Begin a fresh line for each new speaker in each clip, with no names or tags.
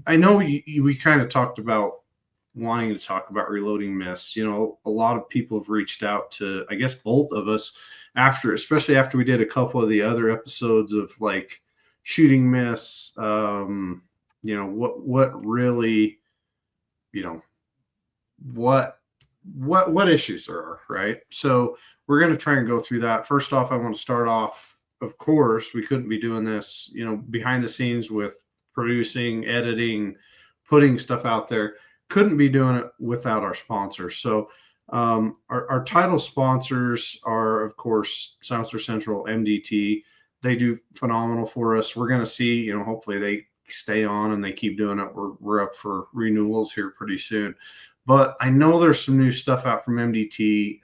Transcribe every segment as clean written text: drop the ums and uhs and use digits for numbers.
I know we kind of talked about wanting to talk about reloading miss. You know, a lot of people have reached out to, I guess, both of us after, especially after we did a couple of the other episodes of like shooting miss. You know, what really, you know, what what issues there are, right? So we're going to try and go through that. First off, I want to start off. Of course, we couldn't be doing this, you know, behind the scenes with producing, editing, putting stuff out there. Couldn't be doing it without our sponsors. So our title sponsors are, of course, Silencer Central, MDT. They do phenomenal for us. We're going to see, you know, hopefully they stay on and they keep doing it. We're up for renewals here pretty soon. But I know there's some new stuff out from MDT.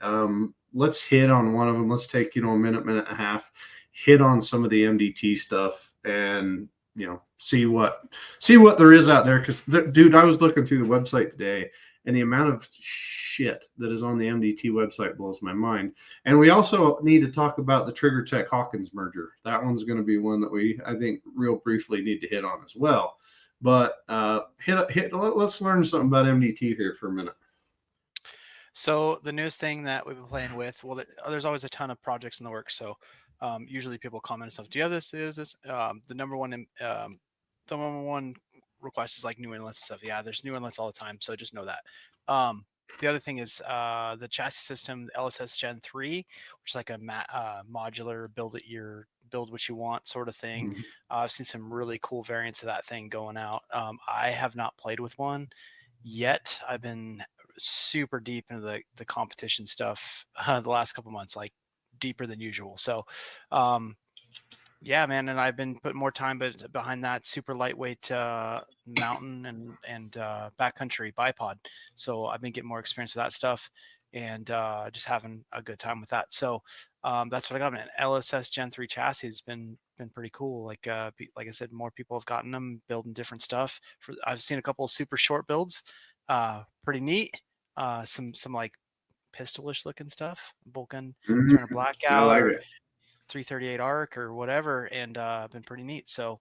Let's hit on one of them. Let's take, you know, a minute and a half, hit on some of the MDT stuff, and you know, see what there is out there. Because, dude, I was looking through the website today, and the amount of shit that is on the MDT website blows my mind. And we also need to talk about the Trigger Tech Hawkins merger. That one's going to be one that we, I think, real briefly need to hit on as well. But let's learn something about MDT here for a minute.
So the newest thing that we've been playing with, well, there's always a ton of projects in the works. So usually people comment and stuff. Do you have this? Is this the number one? The number one request is like new inlets and stuff. Yeah, there's new inlets all the time. So just know that. The other thing is the chassis system, LSS Gen 3, which is like a modular build what you want sort of thing.
Mm-hmm.
I've seen some really cool variants of that thing going out. I have not played with one yet. I've been super deep into the competition stuff the last couple months, like deeper than usual. So, yeah, man, and I've been putting more time behind that super lightweight mountain and backcountry bipod. So I've been getting more experience with that stuff and just having a good time with that. So that's what I got. An LSS Gen 3 chassis has been pretty cool. Like I said, more people have gotten them, building different stuff. I've seen a couple of super short builds, pretty neat. Some like pistolish looking stuff, bolt gun
Mm-hmm.
turner
I
blackout
like
or
it.
338 arc or whatever, and been pretty neat. So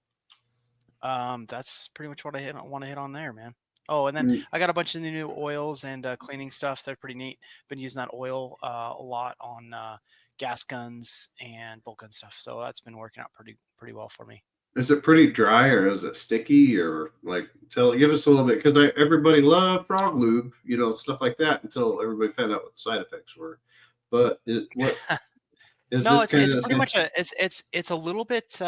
that's pretty much what I want to hit on there, man. Oh, and then
Mm-hmm.
I got a bunch of the new oils and cleaning stuff. They're pretty neat. Been using that oil a lot on gas guns and bolt gun stuff. So that's been working out pretty well for me.
Is it pretty dry or is it sticky or like give us a little bit because everybody loved frog lube, you know, stuff like that until everybody found out what the side effects were. But what is
No,
this kind
it's
of the
pretty
same?
much it's a little bit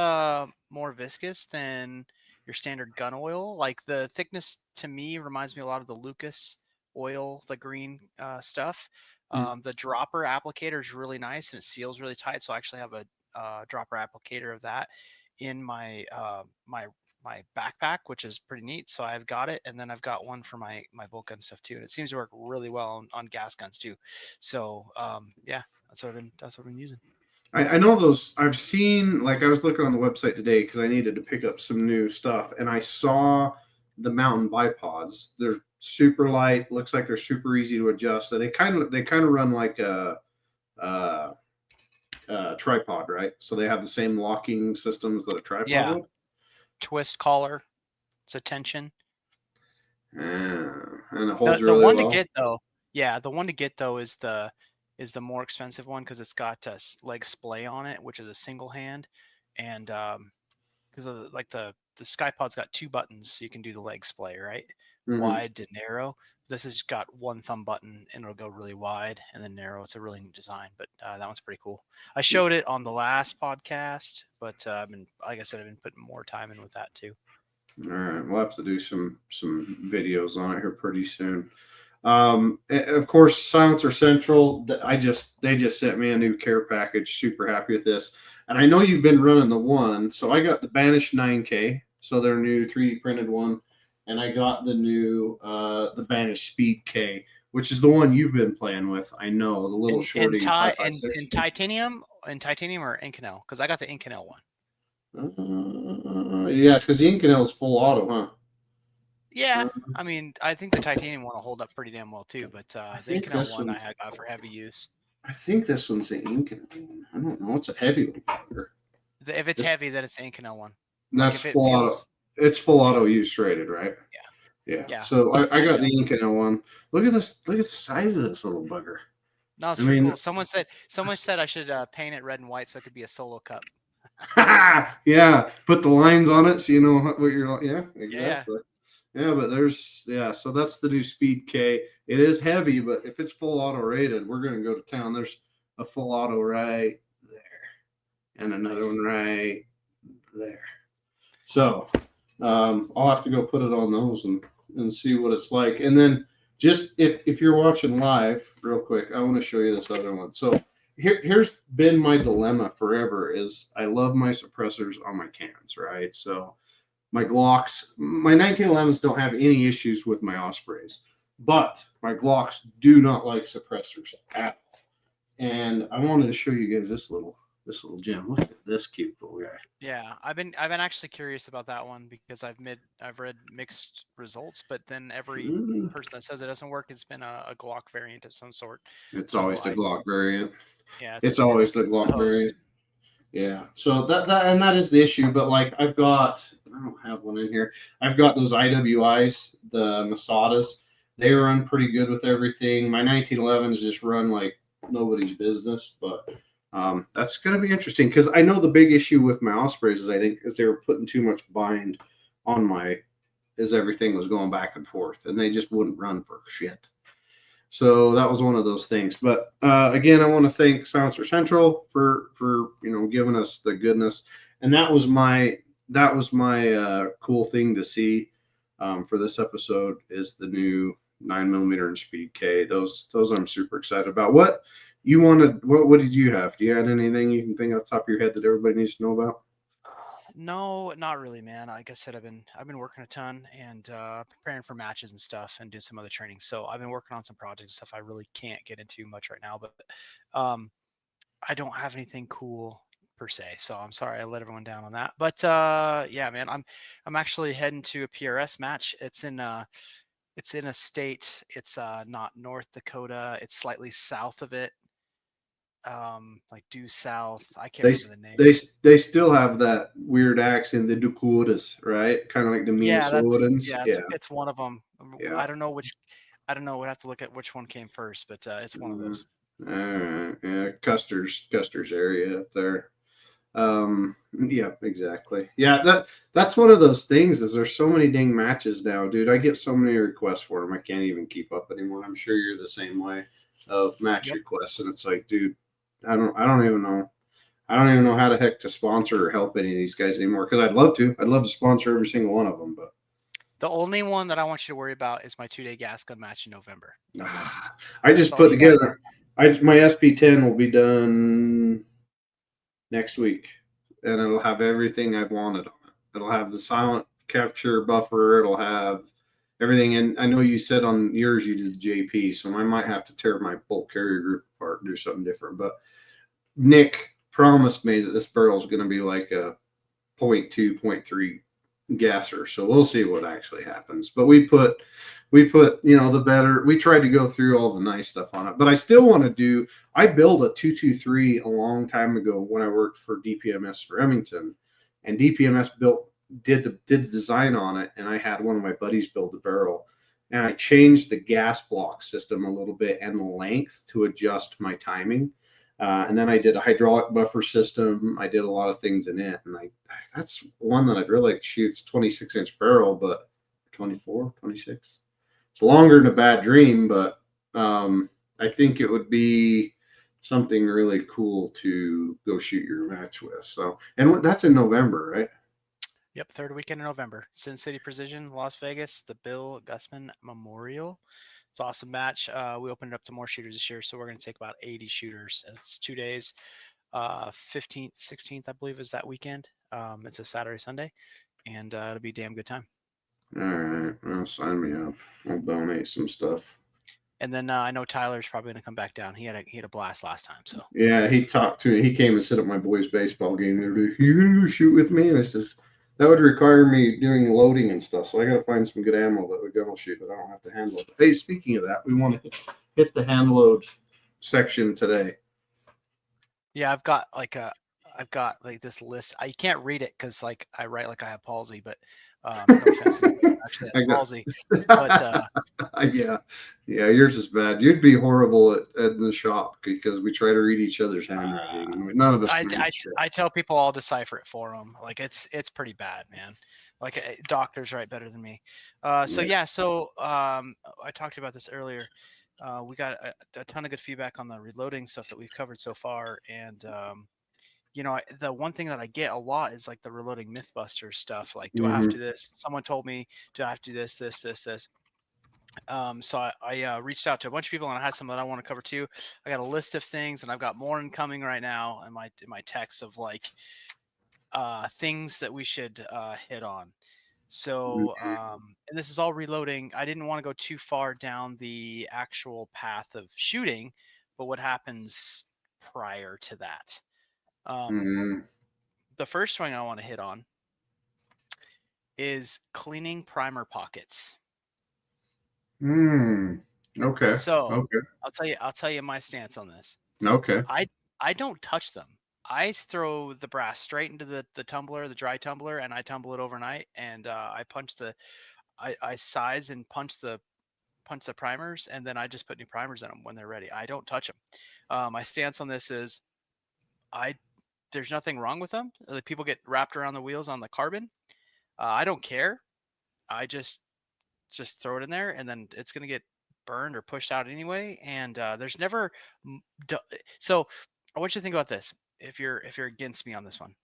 more viscous than your standard gun oil. Like the thickness to me reminds me a lot of the Lucas oil, the green stuff. The dropper applicator is really nice and it seals really tight. So I actually have a dropper applicator of that in my backpack, which is pretty neat. So I've got it, and then I've got one for my bolt gun stuff too, and it seems to work really well on gas guns too. So yeah, that's what I've been using.
I know those. I've seen, like, I was looking on the website today because I needed to pick up some new stuff, and I saw the mountain bipods. They're super light. Looks like they're super easy to adjust. And they kind of run like uh, a tripod, right? So they have the same locking systems that a tripod
Yeah,
would.
twist collar. It's a tension.
And it holds
The
really
one to
well.
get though, yeah, the one to get though is the more expensive one because it's got a leg splay on it, which is a single hand, and because of the SkyPod's got two buttons, so you can do the leg splay, right?
Mm-hmm.
Wide to narrow. This has got one thumb button and it'll go really wide and then narrow. It's a really neat design, but that one's pretty cool. I showed it on the last podcast, but I've been, like I said, I've been putting more time in with that too.
All right, we'll have to do some videos on it here pretty soon. Of course, Silencer Central. They just sent me a new care package. Super happy with this, and I know you've been running the one. So I got the Banished 9K, so their new 3D printed one, and I got the Banished Speed K, which is the one you've been playing with. I know the little shorty 5.56.
In titanium or Inconel, because I got the Inconel one.
Yeah, because the Inconel is full auto, huh?
Yeah,
Uh,
I mean, I think the titanium one will hold up pretty damn well too, but
I
the
think
Inconel
this
one I
one's
had got for heavy use.
I think this one's the Incan. I don't know. It's a heavy little bugger.
If it's
This,
heavy, then it's the Inconel one. Like
that's
if it
full auto.
feels
It's full auto use rated, right? Yeah.
Yeah.
So I got
Yeah.
the Inconel one. Look at this. Look at the size of this little bugger.
No, it's
I
pretty
mean,
cool. Someone said I should paint it red and white so it could be a solo cup.
yeah. Put the lines on it so you know what you're. Yeah,
Yeah.
exactly. Yeah, but so that's the new Speed K. It is heavy, but if it's full auto rated, we're gonna go to town. There's a full auto right there, and another
Nice.
one right there. So I'll have to go put it on those and see what it's like. And then just if you're watching live, real quick, I want to show you this other one. So here's been my dilemma forever is I love my suppressors on my cans, right? So my Glocks, my 1911s don't have any issues with my Ospreys, but my Glocks do not like suppressors at all. And I wanted to show you guys this little gem. Look at this cute little guy.
Yeah, I've been actually curious about that one because I've read mixed results, but then every
Mm,
person that says it doesn't work, it's been a Glock variant of some sort.
it's
So
always the
I
Glock variant.
yeah,
It's always the
it's the
Glock
host.
variant. Yeah. So that is the issue. But like I don't have one in here. I've got those IWIs, the Masadas. They run pretty good with everything. My 1911s just run like nobody's business. But that's going to be interesting because I know the big issue with my Ospreys is I think is they were putting too much bind on my as everything was going back and forth, and they just wouldn't run for shit. So that was one of those things. But again, I want to thank Silencer Central for giving us the goodness, and that was my cool thing to see for this episode is the new 9mm and Speed K. Those I'm super excited about. What you wanted? What did you have? Do you have anything you can think off the top of your head that everybody needs to know about?
No, not really, man. Like I said, I've been working a ton and preparing for matches and stuff and do some other training. So I've been working on some projects and stuff I really can't get into much right now, but um I don't have anything cool per se. So I'm sorry I let everyone down on that. But yeah, man, I'm actually heading to a PRS match. It's in a state. It's not North Dakota. It's slightly south of it. Like due south. I can't
They
remember the name.
they still have that weird accent, the Dakotas, right? Kind of like the
Yeah,
Minnesotans. Yeah,
it's one of them.
yeah.
I don't know which. I don't know. We'd have to look at which one came first, but it's one of
Uh,
those.
all right, yeah, Custer's area up there. Yeah, exactly. Yeah, that's one of those things. Is there's so many dang matches now, dude. I get so many requests for them. I can't even keep up anymore. I'm sure you're the same way of match
Yep.
requests, and it's like, dude, I don't even know. I don't even know how the heck to sponsor or help any of these guys anymore because I'd love to. I'd love to sponsor every single one of them, but
The only one that I want you to worry about is my 2-day gas gun match in November. That's it.
I
That's
just
all
put
you got to know.
together. My SP10 will be done next week, and it'll have everything I've wanted on it. It'll have the silent capture buffer. It'll have everything. And I know you said on yours you did JP, so I might have to tear my bolt carrier group apart and do something different. But Nick promised me that this barrel is going to be like a point 0.2, point 0.3 gasser. So we'll see what actually happens. But we put the better. We tried to go through all the nice stuff on it, but I still want to do. I built a 223 a long time ago when I worked for DPMS Remington, and DPMS did the design on it, and I had one of my buddies build the barrel. And I changed the gas block system a little bit and the length to adjust my timing. And then I did a hydraulic buffer system. I did a lot of things in it. And that's one that I'd really like to shoot. It's 26-inch barrel, but 24, 26. It's longer than a bad dream, but I think it would be something really cool to go shoot your match with. So, and that's in November, right?
Yep, third weekend in November. Sin City Precision, Las Vegas, the Bill Gusman Memorial. It's an awesome match. We opened it up to more shooters this year, so we're going to take about 80 shooters. It's 2 days. 15th, 16th, I believe, is that weekend. It's a Saturday, Sunday, and it'll be a damn good time.
All right. Well, sign me up. I'll donate some stuff.
And then I know Tyler's probably going to come back down. He had a blast last time, so
Yeah, he talked to me. He came and sit at my boys' baseball game. You gonna go shoot with me? And I says that would require me doing loading and stuff. So I got to find some good ammo that would go shoot that I don't have to hand load. Hey, speaking of that, we want to hit the hand load section today.
yeah, I've got like this list. I can't read it because like I write like I have palsy, but No offense to anybody. Actually,
I
that's ballsy. But
got, yeah, yeah. Yours is bad. You'd be horrible at the shop because we try to read each other's handwriting, and none of us
I,
can read
I,
shit.
I tell people I'll decipher it for them. Like it's pretty bad, man. Like doctors write better than me. So
Yeah.
yeah, so I talked about this earlier. We got a ton of good feedback on the reloading stuff that we've covered so far, and the one thing that I get a lot is like the reloading MythBusters stuff. Like, do I have to
Mm-hmm.
do this? Someone told me, do I have to do this? So I reached out to a bunch of people, and I had some that I want to cover too. I got a list of things, and I've got more incoming right now in my text of like things that we should hit on. So, and this is all reloading. I didn't want to go too far down the actual path of shooting, but what happens prior to that? Um,
Mm-hmm.
the first thing I want to hit on is cleaning primer pockets.
Mm. Okay.
So
Okay.
I'll tell you my stance on this.
Okay.
I don't touch them. I throw the brass straight into the tumbler, the dry tumbler, and I tumble it overnight. And I size and punch the primers, and then I just put new primers in them when they're ready. I don't touch them. My stance on this is I there's nothing wrong with them. The people get wrapped around the wheels on the carbon. I don't care. I just throw it in there, and then it's going to get burned or pushed out anyway. And there's never so I want you to think about this. If you're against me on this one,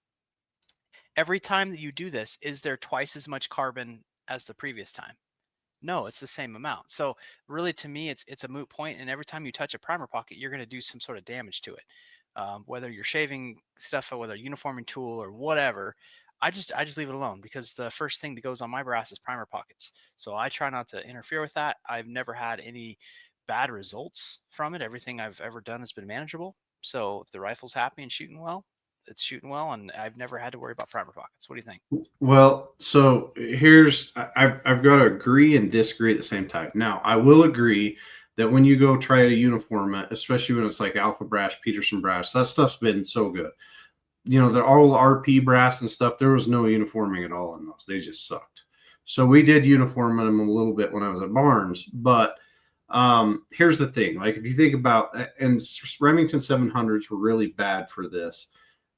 every time that you do this, is there twice as much carbon as the previous time? No, it's the same amount. So really, to me, it's a moot point. And every time you touch a primer pocket, you're going to do some sort of damage to it. Whether you're shaving stuff or whether uniforming tool or whatever, I just leave it alone because the first thing that goes on my brass is primer pockets. So I try not to interfere with that. I've never had any bad results from it. Everything I've ever done has been manageable. So if the rifle's happy and shooting well, it's shooting well, and I've never had to worry about primer pockets. What do you think?
Well, so I've got to agree and disagree at the same time. Now, I will agree that when you go try to uniform it, especially when it's like Alpha Brass, Peterson Brass, that stuff's been so good. The all RP brass and stuff, there was no uniforming at all in those. They just sucked. So we did uniform them a little bit when I was at Barnes, but here's the thing: like if you think about, and Remington 700s were really bad for this,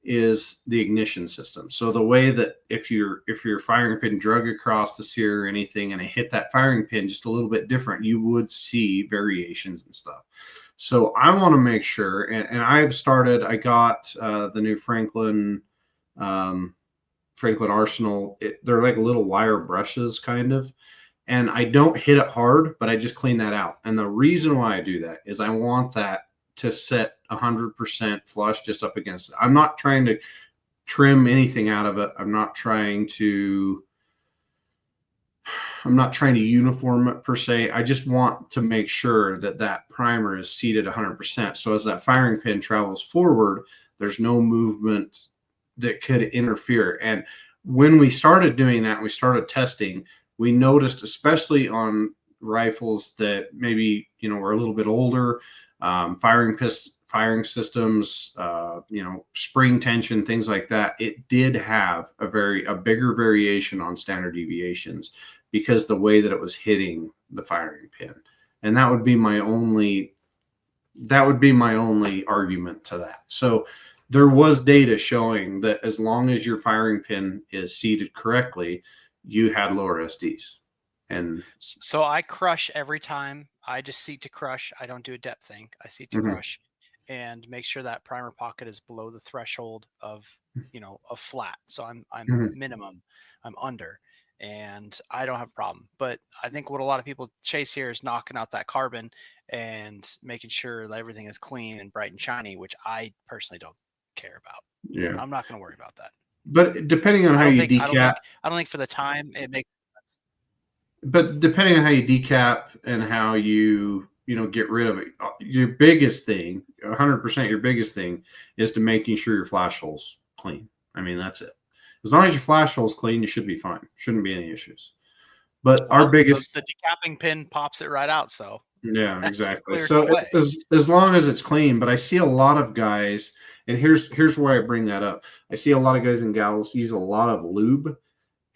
is the ignition system. So the way that if your firing pin drug across the sear or anything and it hit that firing pin just a little bit different, you would see variations and stuff. So I want to make sure, and I got the new um, Franklin Arsenal. They're like little wire brushes, kind of, and I don't hit it hard, but I just clean that out. And the reason why I do that is I want that to set 100% flush just up against it. I'm not trying to trim anything out of it. I'm not trying to uniform it per se. I just want to make sure that that primer is seated 100%. So as that firing pin travels forward, there's no movement that could interfere. And when we started doing that, we started testing, we noticed, especially on rifles that maybe, were a little bit older, firing systems, spring tension, things like that, it did have a bigger variation on standard deviations because the way that it was hitting the firing pin. And that would be my only argument to that. So there was data showing that as long as your firing pin is seated correctly, you had lower SDs. And
So I crush every time. I just seat to crush. I don't do a depth thing. I seat to
mhm,
crush and make sure that primer pocket is below the threshold of flat. So I'm
mhm,
minimum. I'm under. And I don't have a problem. But I think what a lot of people chase here is knocking out that carbon and making sure that everything is clean and bright and shiny, which I personally don't care about.
yeah.
I'm not going to worry about that.
But depending on
I
how
don't
you
think I don't
decap,
think I don't think for the time it makes sense.
but depending on how you decap and how get rid of it, your biggest thing, 100%, your biggest thing is to making sure your flash hole's clean. I mean, that's it. As long as your flash hole's clean, you should be fine. Shouldn't be any issues. But our
Well,
biggest,
the decapping pin pops it right out, so
yeah,
that's
exactly.
clears the
So
way.
as long as it's clean, but I see a lot of guys, and here's why I bring that up. I see a lot of guys and gals use a lot of lube,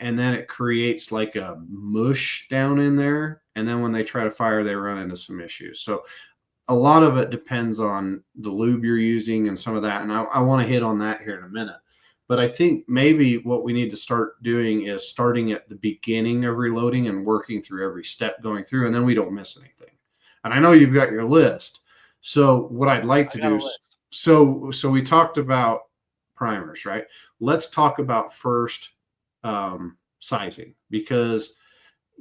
and then it creates like a mush down in there. And then when they try to fire, they run into some issues. So a lot of it depends on the lube you're using and some of that. And I want to hit on that here in a minute. But I think maybe what we need to start doing is starting at the beginning of reloading and working through every step going through, and then we don't miss anything. And I know you've got your list. So what I'd like
I
to
got
do
a
is,
list.
so we talked about primers, right? Let's talk about first sizing, because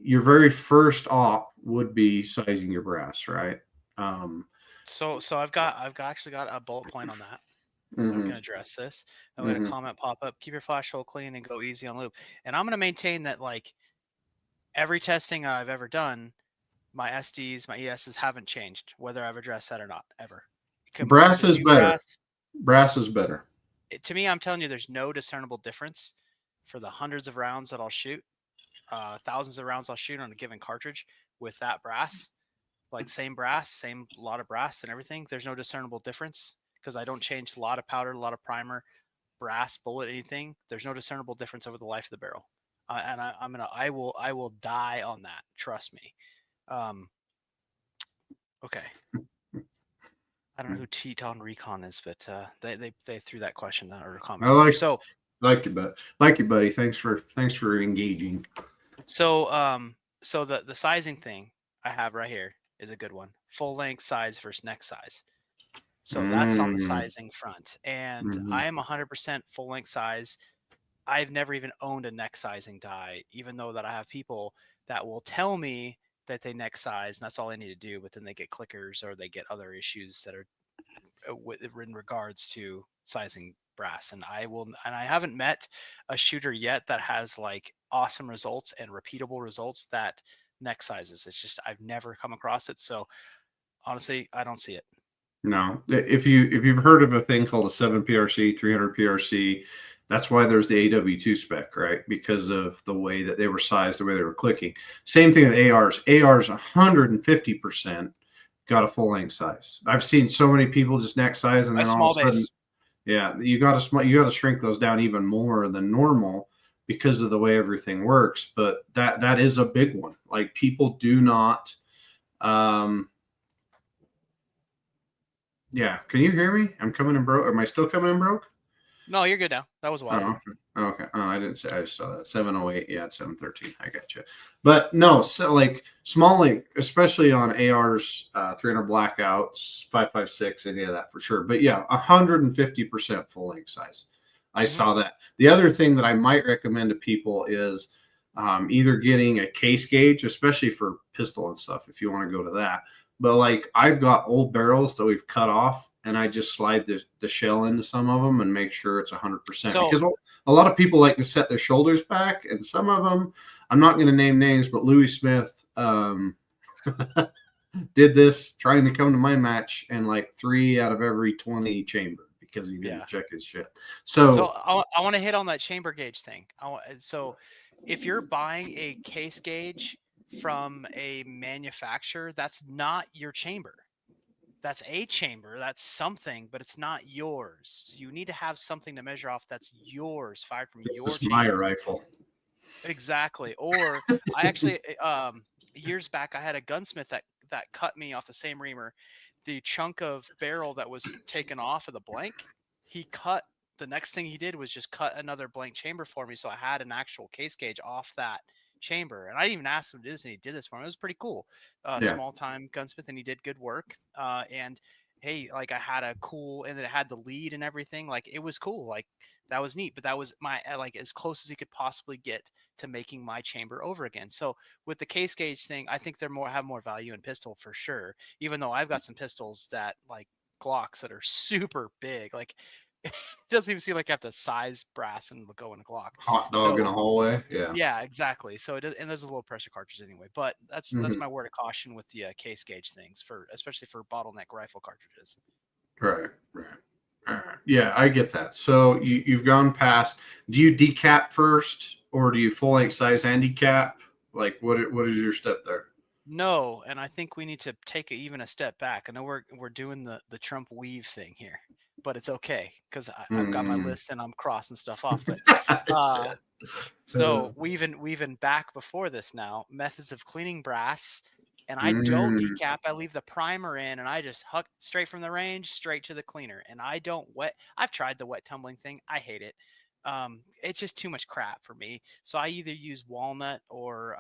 your very first op would be sizing your brass, right? Um,
So I've actually got a bullet point on that. We
mm-hmm,
can address this. And we had a
mm-hmm.
comment pop up: keep your flash hole clean and go easy on lube. And I'm going to maintain that like every testing I've ever done, my SDs, my ESs haven't changed, whether I've addressed that or not, ever. Compared
Brass
to
is
new
better.
brass,
Brass is better.
to me, I'm telling you, there's no discernible difference for the hundreds of rounds that I'll shoot, thousands of rounds I'll shoot on a given cartridge with that brass, like same brass, same lot of brass and everything. There's no discernible difference because I don't change a lot of powder, a lot of primer, brass, bullet, anything. There's no discernible difference over the life of the barrel. And I will die on that. Trust me. Um, okay. I don't know who Teton Recon is, but they threw that question or
I
comment in there.
like you, buddy. Thanks for engaging.
So the sizing thing I have right here is a good one. Full length size versus neck size. So that's on the
Mm-hmm.
sizing front, and I am 100% full length size. I've never even owned a neck sizing die, even though that I have people that will tell me that they neck size and that's all I need to do, but then they get clickers or they get other issues that are in regards to sizing brass. And I haven't met a shooter yet that has like awesome results and repeatable results that neck sizes. It's just I've never come across it. So honestly, I don't see it.
No, if you've heard of a thing called a 7 PRC, 300 PRC, that's why there's the AW2 spec, right? Because of the way that they were sized, the way they were clicking. Same thing with ARs. ARs 150% got a full length size. I've seen so many people just neck size, and
A
then all of
small
a sudden,
base.
yeah, you got to shrink those down even more than normal because of the way everything works. But that is a big one. Like people do not. Um, Yeah. Can you hear me? I'm coming in broke. Am I still coming in broke?
No, you're good now. That was a
Oh,
while ago.
okay. Okay. Oh, I didn't say. I just saw that 708. Yeah, it's 713. I got you. But no, so like small link, especially on ARs, 300 blackouts, 556, any of that for sure. But yeah, 150% full length size. I
Hmm.
saw that. The other thing that I might recommend to people is either getting a case gauge, especially for pistol and stuff, if you want to go to that. But like I've got old barrels that we've cut off, and I just slide the shell into some of them and make sure it's 100%.
So
Because a lot of people like to set their shoulders back, and some of them, I'm not going to name names, but Louis Smith did this trying to come to my match, and like 3 out of every 20 chambered because he didn't
yeah.
check his shit.
So
So
I want to hit on that chamber gauge thing. So if you're buying a case gauge from a manufacturer, that's not your chamber. That's a chamber, that's something, but it's not yours. So you need to have something to measure off that's yours, fired from
this
your
is my
chamber.
rifle.
Exactly. Or I actually years back I had a gunsmith that cut me off the same reamer the chunk of barrel that was taken off of the blank. He cut the next thing he did was just cut another blank chamber for me, so I had an actual case gauge off that chamber. And I didn't even ask him to do this, and he did this for me. It was pretty cool.
Yeah.
Small time gunsmith, and he did good work. And hey, like I had a cool, and then it had the lead and everything. Like it was cool. Like that was neat. But that was my like as close as he could possibly get to making my chamber over again. So with the case gauge thing, I think they're more have more value in pistol for sure. Even though I've got some pistols that like Glocks that are super big, like it doesn't even seem like you have to size brass and go in a Glock.
Hot dog in a
So
hallway. Yeah.
yeah, exactly. So it is, and there's a little pressure cartridge anyway. But that's
Mm-hmm.
my word of caution with the case gauge things for especially for bottleneck rifle cartridges.
Right. Right. All right. Yeah, I get that. So you've gone past. Do you decap first, or do you full length size and decap? Like what is your step there?
No, and I think we need to take even a step back. I know we're doing the Trump weave thing here, but it's okay because I've got my
Mm.
list and I'm crossing stuff off. But uh,
Shit.
So we've been back before this now. Methods of cleaning brass, and I don't
Mm.
decap. I leave the primer in, and I just huck straight from the range straight to the cleaner. And I don't wet. I've tried the wet tumbling thing. I hate it. It's just too much crap for me. So I either use walnut or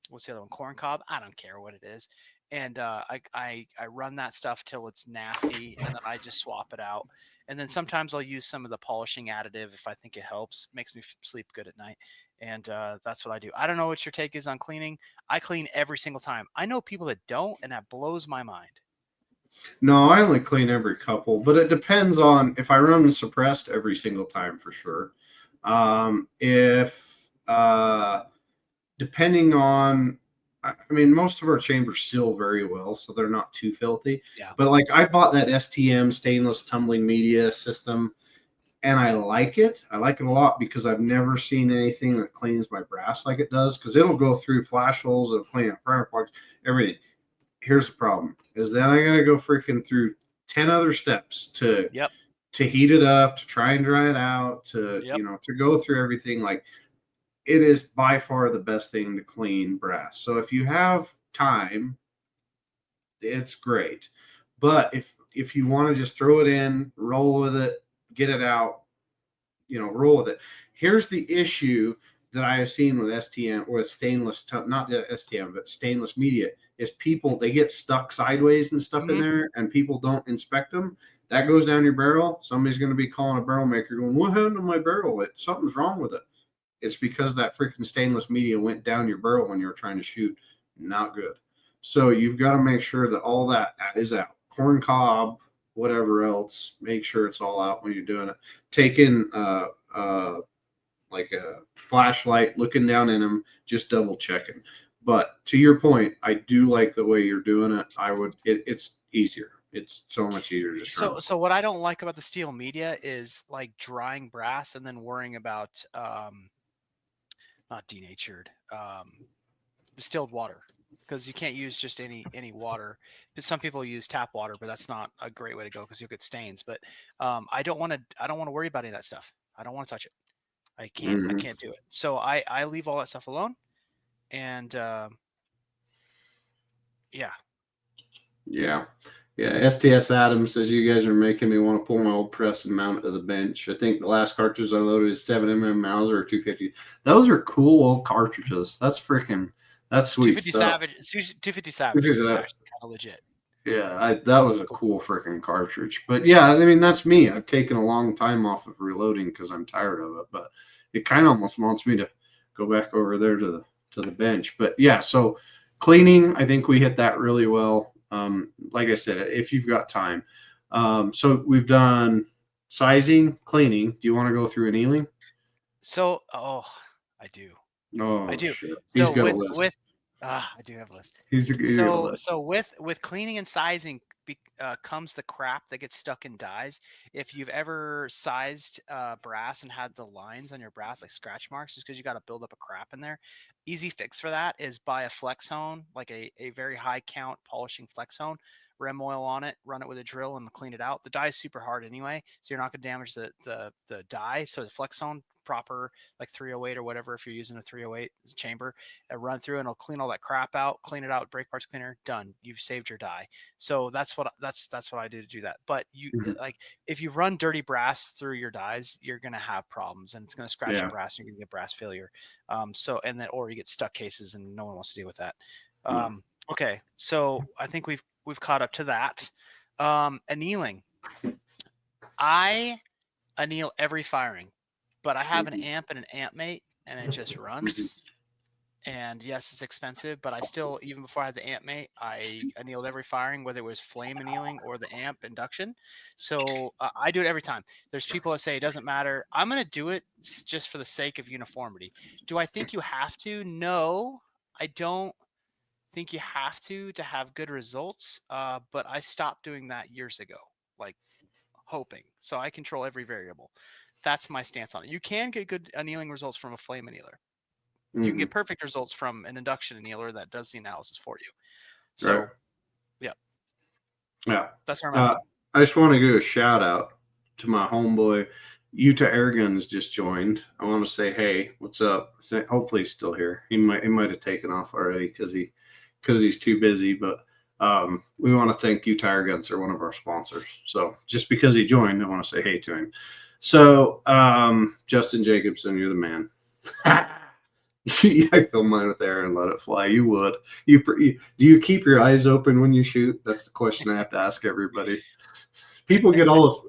what's the other one? Corn cob. I don't care what it is. And I run that stuff till it's nasty, and then I just swap it out. And then sometimes I'll use some of the polishing additive if I think it helps. Makes me sleep good at night. And that's what I do. I don't know what your take is on cleaning. I clean every single time. I know people that don't, and that blows my mind.
No, I only clean every couple, but it depends on if I run them suppressed every single time for sure. If depending on, I mean, most of our chambers seal very well, so they're not too filthy.
Yeah.
But like I bought that STM stainless tumbling media system, and I like it. I like it a lot because I've never seen anything that cleans my brass like it does. Because it'll go through flash holes, it'll clean up primer plugs, everything. Here's the problem: is then I got to go freaking through 10 other steps
Yep.
to heat it up, to try and dry it out, to
Yep.
to go through everything. Like it is by far the best thing to clean brass. So if you have time, it's great. But if you want to just throw it in, roll with it, get it out, roll with it. Here's the issue that I have seen with STM or stainless, not the STM, but stainless media is people, they get stuck sideways and stuff in
Mm-hmm.
there and people don't inspect them. That goes down your barrel. Somebody's going to be calling a barrel maker going, what happened to my barrel? Something's wrong with it. It's because that freaking stainless media went down your barrel when you were trying to shoot. Not good. So you've got to make sure that all that is out. Corn cob, whatever else, make sure it's all out when you're doing it. Take in like a flashlight, looking down in them, just double checking. But to your point, I do like the way you're doing it. It's easier. It's so much easier to just run.
So what I don't like about the steel media is like drying brass and then worrying about not denatured, distilled water, because you can't use just any water. Some people use tap water, but that's not a great way to go because you'll get stains. But I don't want to worry about any of that stuff. I don't want to touch it. I
Mm-hmm.
can't do it. So I leave all that stuff alone. And yeah.
Yeah. Yeah. STS Adams says you guys are making me want to pull my old press and mount it to the bench. I think the last cartridge I loaded is 7mm Mauser or 250. Those are cool old cartridges. That's sweet
250
stuff.
Savage, 250 Savage is actually kind of legit.
Yeah, that was a cool freaking cartridge. But yeah, I mean, that's me. I've taken a long time off of reloading because I'm tired of it. But it kind of almost wants me to go back over there to the bench. But yeah, so cleaning, I think we hit that really well. Like I said, if you've got time. So we've done sizing, cleaning. Do you want to go through annealing?
So, I do. I
Oh
do.
shit, he's
So
got a list.
I do have a list.
He's got a list.
So with cleaning and sizing comes the crap that gets stuck in dies. If you've ever sized brass and had the lines on your brass like scratch marks, just because you got to build up a crap in there, easy fix for that is buy a flex hone, like a very high count polishing flex hone. Rem oil on it, run it with a drill, and clean it out. The die is super hard anyway, so you're not going to damage the die. So the flex hone proper like 308 or whatever, if you're using a 308 chamber, and run through and it'll clean all that crap out, clean it out, brake parts cleaner, done. You've saved your die. So that's what I do to do that. But you
Mhm.
like if you run dirty brass through your dies, you're gonna have problems and it's gonna scratch the
Yeah.
brass and you're gonna get brass failure. So and then or you get stuck cases and no one wants to deal with that.
No.
Okay, so I think we've caught up to that. Annealing. I anneal every firing, but I have an
Mhm.
amp and an amp mate, and it just
Mhm.
runs. And yes, it's expensive, but I still, even before I had the amp mate, I annealed every firing, whether it was flame annealing or the amp induction. So I do it every time. There's people that say it doesn't matter. I'm going to do it just for the sake of uniformity. Do I think you have to? No, I don't think you have to have good results. But I stopped doing that years ago, like hoping. So I control every variable. That's my stance on it. You can get good annealing results from a flame annealer. You can
Mhm.
get perfect results from an induction annealer that does the analysis for you.
Right.
So, yeah,
Yeah.
that's where I'm at.
Uh, I just want to give a shout out to my homeboy. Utah Airguns just joined. I want to say, hey, what's up? Hopefully he's still here. He might have taken off already because he's too busy. But we want to thank Utah Airguns. They're one of our sponsors. So just because he joined, I want to say hey to him. So Justin Jacobson, you're the man. I film mine with air and let it fly. You would. Do you keep your eyes open when you shoot? That's the question I have to ask everybody. People get all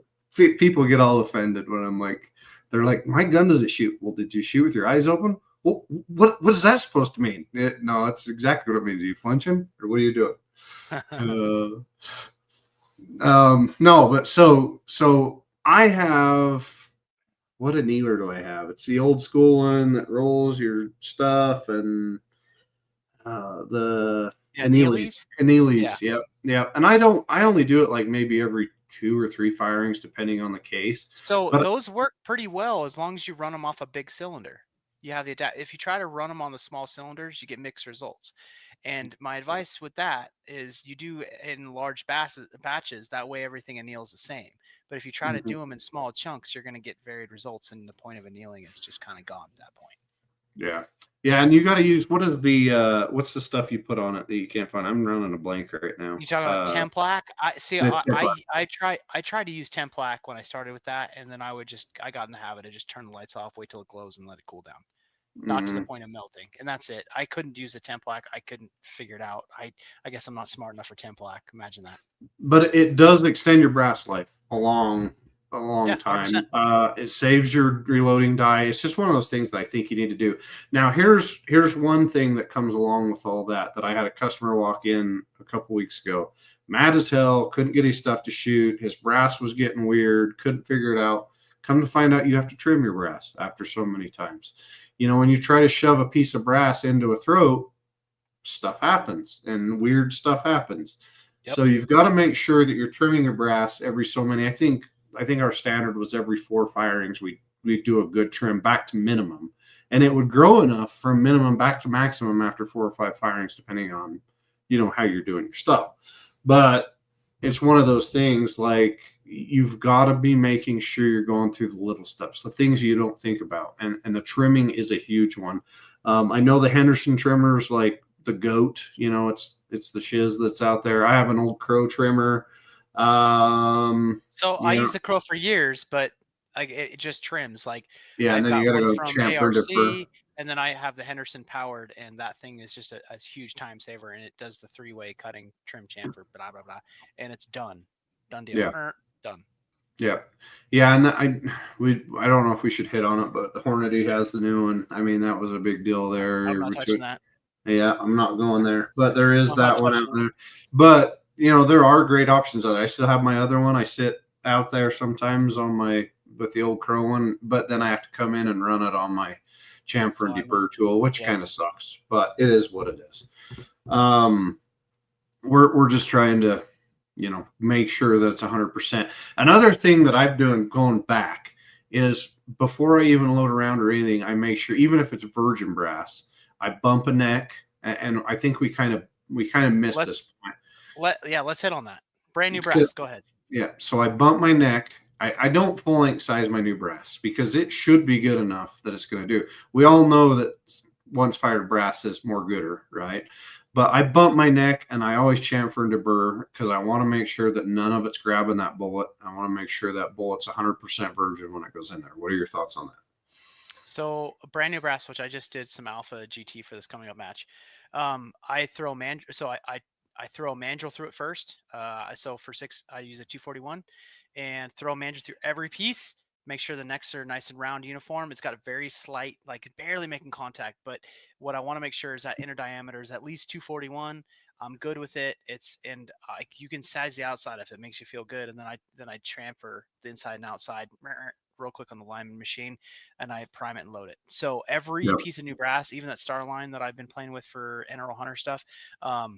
people get all offended when I'm like, they're like, my gun doesn't shoot. Well, did you shoot with your eyes open? Well, what is that supposed to mean? No, that's exactly what it means. Are you flinching or what are you doing? No, but so I have, what annealer do I have? It's the old school one that rolls your stuff and the
Yeah, Neely's. Yeah.
Yep, yep. And I only do it like maybe every 2 or 3 firings, depending on the case.
So
But
those work pretty well as long as you run them off a big cylinder. You have the if you try to run them on the small cylinders, you get mixed results. And my advice with that is you do in large batches. That way, everything anneals the same. But if you try to do them in small chunks, you're going to get varied results, and the point of annealing is just kind of gone at that point.
yeah, yeah, and you got to use, what's the stuff you put on it that you can't find? I'm running a blank right now.
You talk about Templac. I see. I tried to use Templac when I started with that, and then I got in the habit of just turn the lights off, wait till it glows, and let it cool down. Not to the point of melting, and that's it. I couldn't use the Templac. I couldn't figure it out. I guess I'm not smart enough for Templac. Imagine that.
But it does extend your brass life a
Yeah,
long
100%.
time. It saves your reloading die. It's just one of those things that I think you need to do. Now, here's one thing that comes along with all that I had a customer walk in a couple weeks ago, mad as hell, couldn't get his stuff to shoot. His brass was getting weird, couldn't figure it out. Come to find out, you have to trim your brass after so many times. When you try to shove a piece of brass into a throat, stuff happens and weird stuff happens.
Yep.
So you've got to make sure that you're trimming your brass every so many. I think our standard was every 4 firings we do a good trim back to minimum, and it would grow enough from minimum back to maximum after 4 or 5 firings, depending on how you're doing your stuff. But it's one of those things, like, you've got to be making sure you're going through the little steps, the things you don't think about, and the trimming is a huge one. I know the Henderson trimmers, like the goat, it's the shiz that's out there. I have an old crow trimmer.
So I used the Crow for years, but it just trims. Like
Yeah, and
I've
then you
got
got to
one
go
from
chamfer and dipper.
ARC, and then I have the Henderson powered, and that thing is just a huge time saver, and it does the 3-way cutting, trim, chamfer, blah blah blah, and it's done deal.
Yeah,
Done.
yeah, yeah. And I don't know if we should hit on it, but the Hornady has the new one. I mean, that was a big deal
I'm
there.
not touching that.
Yeah, I'm not going there, but there is
I'm not
that one out
touching
there. But there are great options out there. I still have my other one. I sit out there sometimes with the old Crow one, but then I have to come in and run it on my chamfer and deburr tool, which
Yeah.
kind of sucks, but it is what it is. We're just trying to make sure that it's 100%. Another thing that I'm doing going back is, before I even load around or anything, I make sure, even if it's virgin brass, I bump a neck, and I think we kind of missed this point.
Let's hit on that. Brand new brass. Go ahead.
Yeah, so I bump my neck. I don't full length size my new brass because it should be good enough that it's going to do. We all know that once fired brass is more gooder, right? But I bump my neck, and I always chamfer and deburr because I want to make sure that none of it's grabbing that bullet. I want to make sure that bullet's 100% virgin when it goes in there. What are your thoughts on that?
So brand new brass, which I just did some alpha GT for this coming up match. I throw I throw a mandrel through it first. So for 6, I use a 241 and throw a mandrel through every piece. Make sure the necks are nice and round, uniform. It's got a very slight, like barely making contact. But what I want to make sure is that inner diameter is at least 241. I'm good with it. You can size the outside if it makes you feel good, and then I transfer the inside and outside real quick on the Lyman machine, and I prime it and load it. So every piece of new brass, even that Star line that I've been playing with for NRL Hunter stuff, I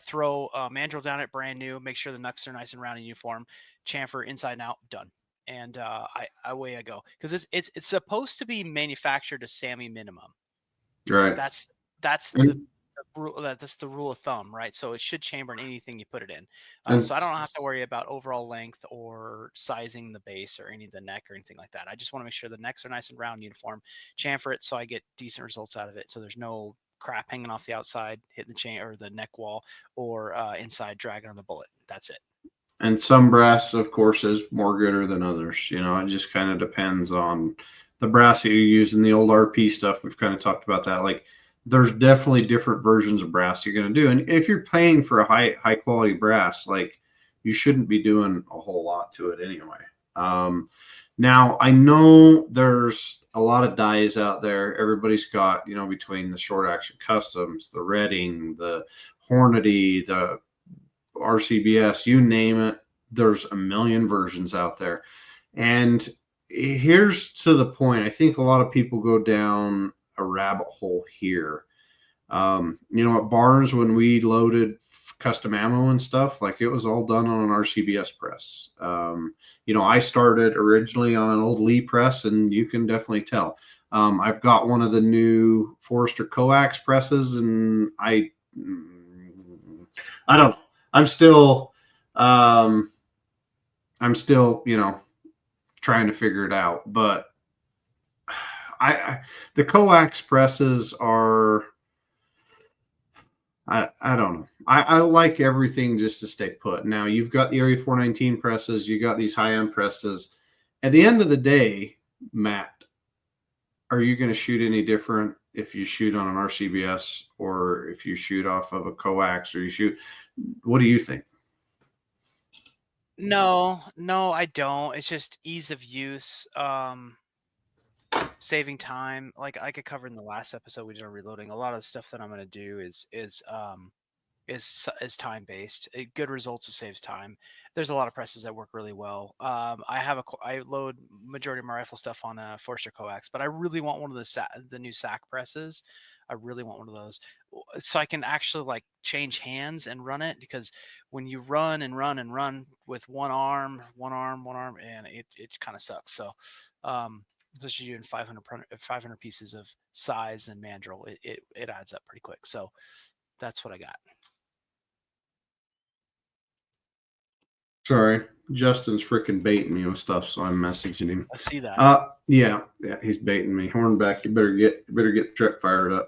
throw mandrel down it brand new, make sure the knucks are nice and round and uniform, chamfer inside and out, done. And away I go, because it's supposed to be manufactured to SAMI minimum.
Right.
That's that's the rule of thumb, right? So it should chamber in anything you put it in.
And
So I don't have to worry about overall length or sizing the base or any of the neck or anything like that. I just want to make sure the necks are nice and round, uniform, chamfer it so I get decent results out of it. So there's no crap hanging off the outside, hitting the chain or the neck wall, or inside dragging on the bullet. That's it.
and some brass, of course, is more gooder than others. You know, it just kind of depends on the brass that you use. In the old RP stuff, we've kind of talked about that. Like, there's definitely different versions of brass you're going to do, and if you're paying for a high quality brass, like, you shouldn't be doing a whole lot to it anyway. Um, Now I know there's a lot of dies out there. Everybody's got, you know, between the short action customs, the Redding, the Hornady, the RCBS, you name it. There's a million versions out there. And here's to the point. I think a lot of people go down a rabbit hole here. You know, at Barnes, when we loaded custom ammo and stuff, like, it was all done on an RCBS press. You know, I started originally on an old Lee press, and you can definitely tell. I've got one of the new Forester coax presses, and I don't. I'm still, um, you know, trying to figure it out. But I the coax presses are, I don't know. I like everything just to stay put. Now you've got the Area 419 presses, you got these high end presses. At the end of the day, Matt, are you going to shoot any different if you shoot on an RCBS or if you shoot off of a coax, or you shoot? What do you think?
No, no, I don't. It's just ease of use, saving time. Like I covered in the last episode we did on reloading. A lot of the stuff that I'm going to do is time based. Good results, it saves time. There's a lot of presses that work really well. I load majority of my rifle stuff on a Forster coax, but I really want one of the new SAC presses. I really want one of those, so I can actually like change hands and run it, because when you run and run and run with one arm, and it kind of sucks. So, especially doing 500 pieces of size and mandrel, it adds up pretty quick. So that's what I got.
Sorry, Justin's freaking baiting me with stuff, so I'm messaging him.
I see that.
Yeah, he's baiting me. Hornback, you better get the truck fired up.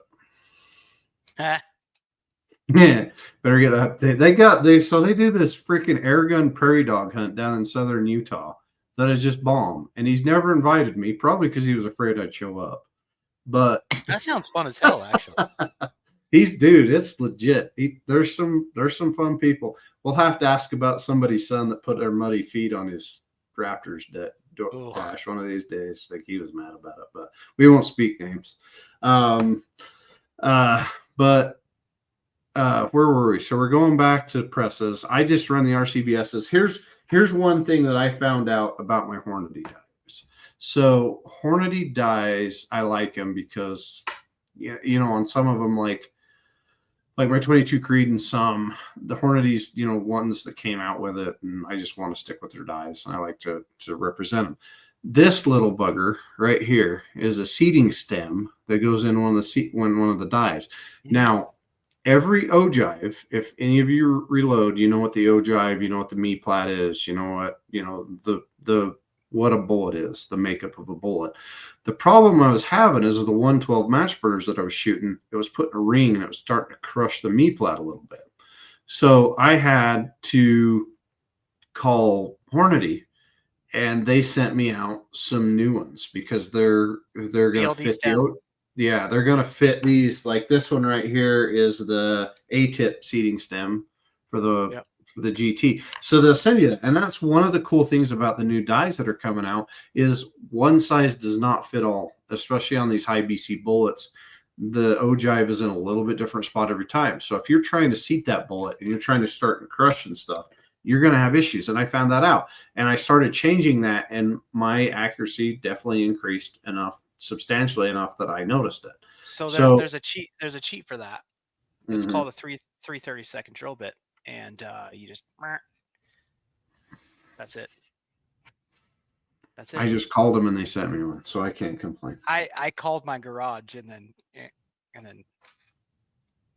Yeah, better get that. They do this freaking air gun prairie dog hunt down in southern Utah that is just bomb, and he's never invited me, probably because he was afraid I'd show up. But
That sounds fun as hell, actually.
dude, it's legit. There's some fun people. We'll have to ask about somebody's son that put their muddy feet on his Raptors dash one of these days. Like, he was mad about it, but we won't speak names. Um, but where were we? So we're going back to presses. I just run the RCBSs. Here's one thing that I found out about my Hornady dies. So Hornady dies, I like them because, you know, on some of them, like my 22 Creed, and some the Hornadies, you know, ones that came out with it, and I just want to stick with their dies, and I like to represent them. This little bugger right here is a seating stem that goes in one of the dies. Now, every ogive, if any of you reload, you know what the ogive, you know what the me plat is, you know what, you know, the what a bullet is, the makeup of a bullet. The problem I was having is the 112 match burners that I was shooting, it was putting a ring and it was starting to crush the me plat a little bit. So I had to call Hornady, and they sent me out some new ones because they're going to fit they're going to fit these. Like, this one right here is the A-tip seating stem for the GT. So they'll send you that. And that's one of the cool things about the new dies that are coming out, is one size does not fit all, especially on these high BC bullets. The ogive is in a little bit different spot every time. So if you're trying to seat that bullet and you're trying to start and crush and stuff, you're going to have issues. And I found that out, and I started changing that, and my accuracy definitely increased substantially enough that I noticed it.
So there's a cheat for that. It's called a 3/32 drill bit, and you just that's it. That's it.
I just called them and they sent me one, so I can't complain.
I called my garage and then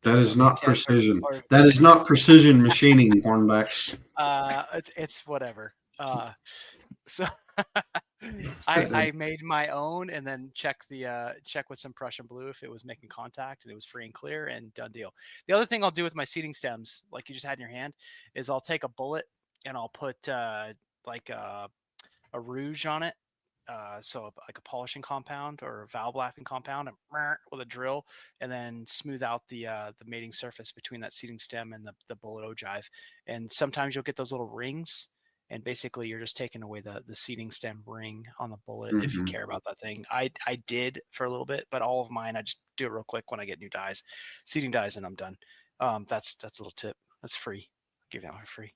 That is
WD
not
tip
precision.
or
That is not precision machining, Hornbacks.
it's whatever. So I made my own and then check with some Prussian blue if it was making contact and it was free and clear and done deal. The other thing I'll do with my seating stems, like you just had in your hand, is I'll take a bullet and I'll put like a rouge on it. So like a polishing compound or a valve laughing compound and with a drill, and then smooth out the mating surface between that seating stem and the bullet ogive. And sometimes you'll get those little rings, and basically you're just taking away the seating stem ring on the bullet if you
Mm-hmm.
care about that thing. I did for a little bit, but all of mine I just do it real quick when I get new dies, seating dies, and I'm done. That's a little tip. That's free. I'll give you that for free.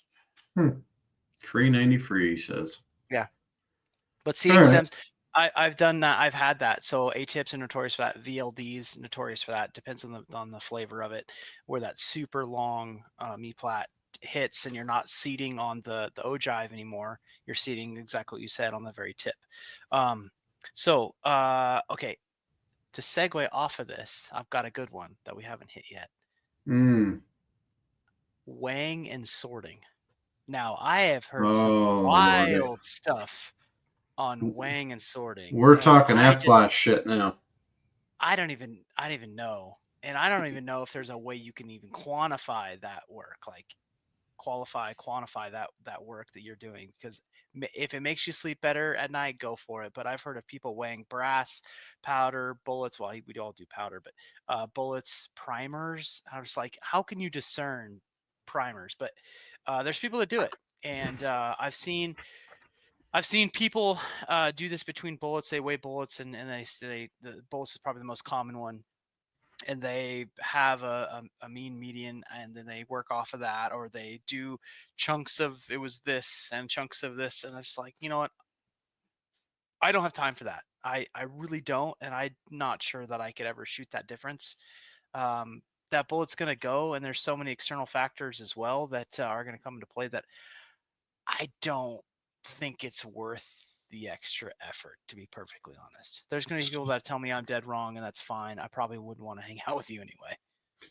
Free 90 free, he says.
Yeah. But
All
seating
right.
stems, I've done that. I've had that. So A tips are notorious for that. VLDs notorious for that. Depends on the flavor of it. Where that super long me plat hits, and you're not seating on the ogive anymore. You're seating exactly what you said on the very tip. Okay. To segue off of this, I've got a good one that we haven't hit yet.
Mm.
Weighing and sorting. Now I have heard some
Oh, Lordy.
wild stuff on weighing and sorting,
We're
and
talking F-class shit now.
I don't even know. And I don't even know if there's a way you can even quantify that work, like quantify that work that you're doing. Because if it makes you sleep better at night, go for it. But I've heard of people weighing brass, powder, bullets. Well, we all do powder, but bullets, primers. I was like, how can you discern primers? But there's people that do it, and I've seen people do this between bullets. They weigh bullets, and the bullets is probably the most common one, and they have a mean median, and then they work off of that, or they do chunks of it was this and chunks of this, and I'm just like, you know what? I don't have time for that. I really don't, and I'm not sure that I could ever shoot that difference. That bullet's going to go, and there's so many external factors as well that are going to come into play that I don't think it's worth the extra effort, to be perfectly honest. There's going to be people that tell me I'm dead wrong, and that's fine. I probably wouldn't want to hang out with you anyway.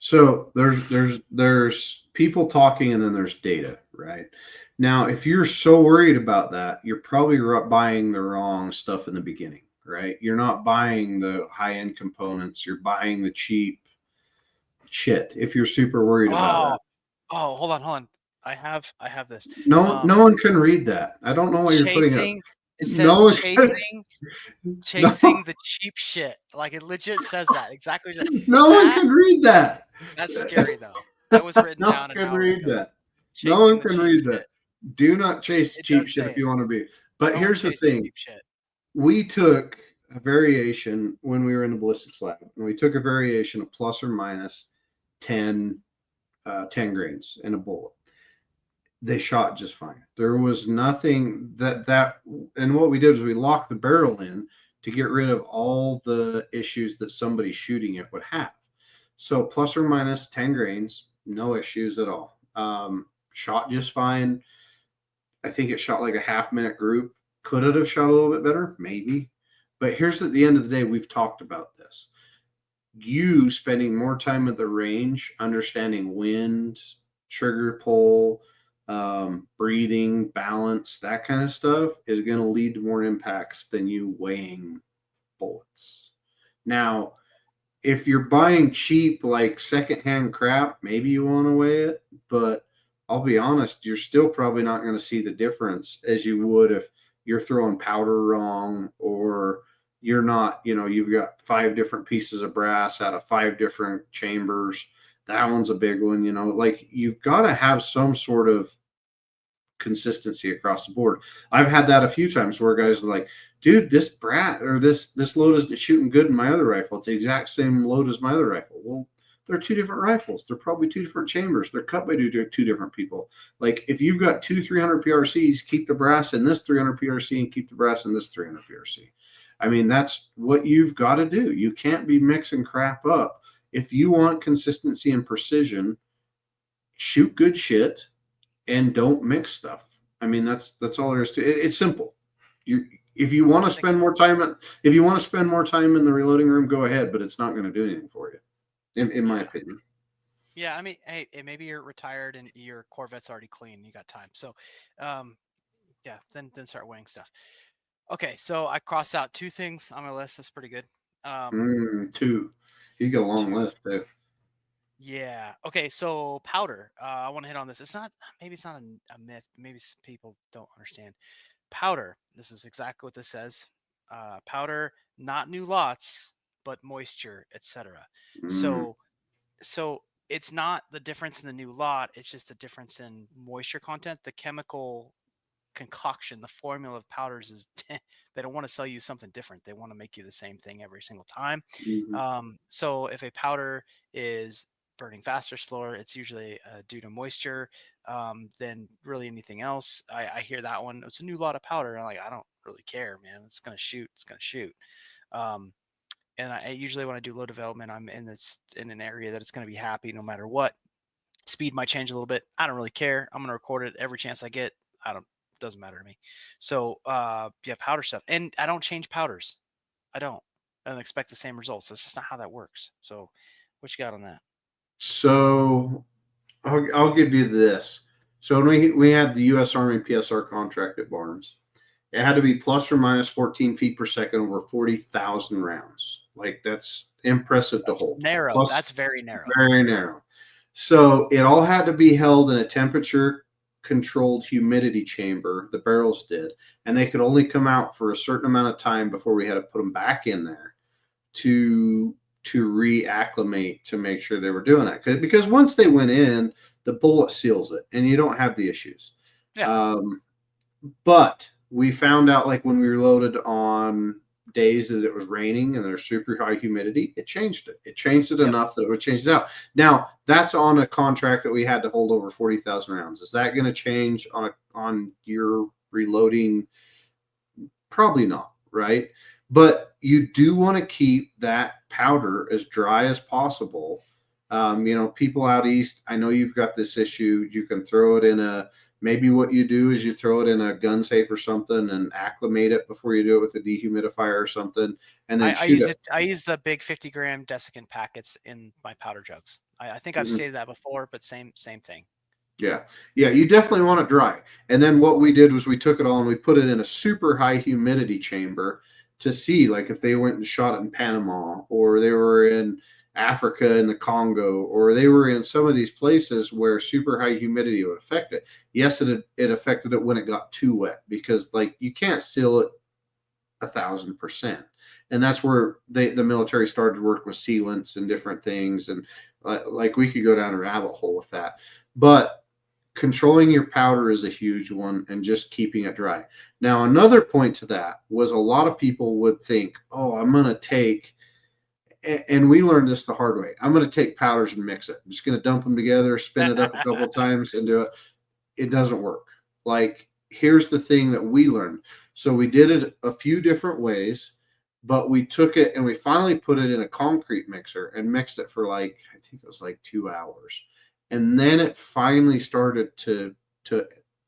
So there's people talking and then there's data, right? Now, if you're so worried about that, you're probably buying the wrong stuff in the beginning, right? You're not buying the high-end components. You're buying the cheap shit if you're super worried about that.
Hold on. I have this.
No one can read that. I don't know why you're putting it.
Chasing. It
No
says
one can, no,
chasing the cheap shit. Like it legit says that exactly.
no one
That
can read that.
that's scary though. That was written
No one
down an
can
hour
read
ago.
that. No
Chasing
one
the
can
cheap
read
shit.
that. Do not chase
It
cheap
does
shit
say
if
it.
you want to be. But
Don't
here's the
chase the
thing.
cheap shit.
We took a variation when we were in the ballistics lab, and we took a variation of plus or minus 10, 10 grains in a bullet. They shot just fine. There was nothing and what we did is we locked the barrel in to get rid of all the issues that somebody shooting it would have. So plus or minus 10 grains, no issues at all. Shot just fine. I think it shot like a half-minute group. Could it have shot a little bit better? Maybe. But here's at the end of the day, we've talked about this. You spending more time at the range, understanding wind, trigger pull, breathing, balance, that kind of stuff is going to lead to more impacts than you weighing bullets. Now, if you're buying cheap, like secondhand crap, maybe you want to weigh it, but I'll be honest, you're still probably not going to see the difference as you would if you're throwing powder wrong or you're not, you've got 5 different pieces of brass out of 5 different chambers. That one's a big one, like you've got to have some sort of consistency across the board. I've had that a few times where guys are like, dude, this brat or this load isn't shooting good in my other rifle. It's the exact same load as my other rifle. Well, they're 2 different rifles. They're probably 2 different chambers. They're cut by two different people. Like if you've got 2 300 PRCs, keep the brass in this 300 PRC and keep the brass in this 300 PRC. I mean, that's what you've got to do. You can't be mixing crap up. If you want consistency and precision, shoot good shit and don't mix stuff. I mean, that's all there is to it. It's simple. You if you want to
I think
spend
so.
more time if you want to spend more time in the reloading room, go ahead, but it's not going to do anything for you, in my opinion.
Yeah, I mean, hey, maybe you're retired and your Corvette's already clean. You got time. So, um, yeah, then start weighing stuff. Okay, so I crossed out two things on my list. That's pretty good. Um,
Two. You got a long
two.
list too.
Yeah. Okay, so powder. I want to hit on this. It's not maybe it's not a myth. Maybe some people don't understand powder. This is exactly what this says. Powder, not new lots, but moisture, etc.
Mm,
So it's not the difference in the new lot, it's just a difference in moisture content. The chemical concoction, the formula of powders is they don't want to sell you something different. They want to make you the same thing every single time.
mhm,
So if a powder is burning faster, slower, it's usually due to moisture than really anything else. I hear that one. It's a new lot of powder. I'm like, I don't really care, man. It's gonna shoot. It's gonna shoot. Um, and I usually when I do low development, I'm in an area that it's going to be happy no matter what. Speed might change a little bit. I don't really care. I'm going to record it every chance I get. I don't doesn't matter to me. So yeah, powder stuff, and I don't change powders. I don't. I don't expect the same results. That's just not how that works. So, what you got on that?
So I'll give you this. So when we had the U.S. Army PSR contract at Barnes, it had to be plus or minus 14 feet per second over 40,000 rounds. Like that's impressive to
That's
hold.
narrow.
Plus,
That's very narrow.
very narrow. So it all had to be held in a temperature controlled humidity chamber. The barrels did, and they could only come out for a certain amount of time before we had to put them back in there to reacclimate to make sure they were doing that. Because once they went in, the bullet seals it, and you don't have the issues.
Yeah.
Um, but we found out like when we reloaded on days that it was raining and there's super high humidity, it changed it. It changed it
Yep.
enough that it would change it out. Now that's on a contract that we had to hold over 40,000 rounds. Is that going to change on your reloading? Probably not, right? But you do want to keep that powder as dry as possible. People out east, I know you've got this issue. You can throw it in a maybe what you do is you throw it in a gun safe or something and acclimate it before you do it with a dehumidifier or something, and then
I
shoot
use
it.
it. I use the big 50-gram desiccant packets in my powder jugs. I think I've
Mhm.
stated that before, but same thing.
Yeah. Yeah. You definitely want it dry. And then what we did was we took it all and we put it in a super high humidity chamber to see, like, if they went and shot it in Panama or they were in Africa in the Congo or they were in some of these places where super high humidity would affect it. Yes, it affected it when it got too wet because, like, you can't seal it 1,000%. And that's where the military started to work with sealants and different things. And like we could go down a rabbit hole with that. But controlling your powder is a huge one and just keeping it dry. Now, another point to that was a lot of people would think, oh, I'm going to take, and we learned this the hard way. I'm going to take powders and mix it. I'm just going to dump them together, spin it up a couple of times and do it. It doesn't work. Like, here's the thing that we learned. So we did it a few different ways, but we took it and we finally put it in a concrete mixer and mixed it for like, I think it was like 2 hours. And then it finally started to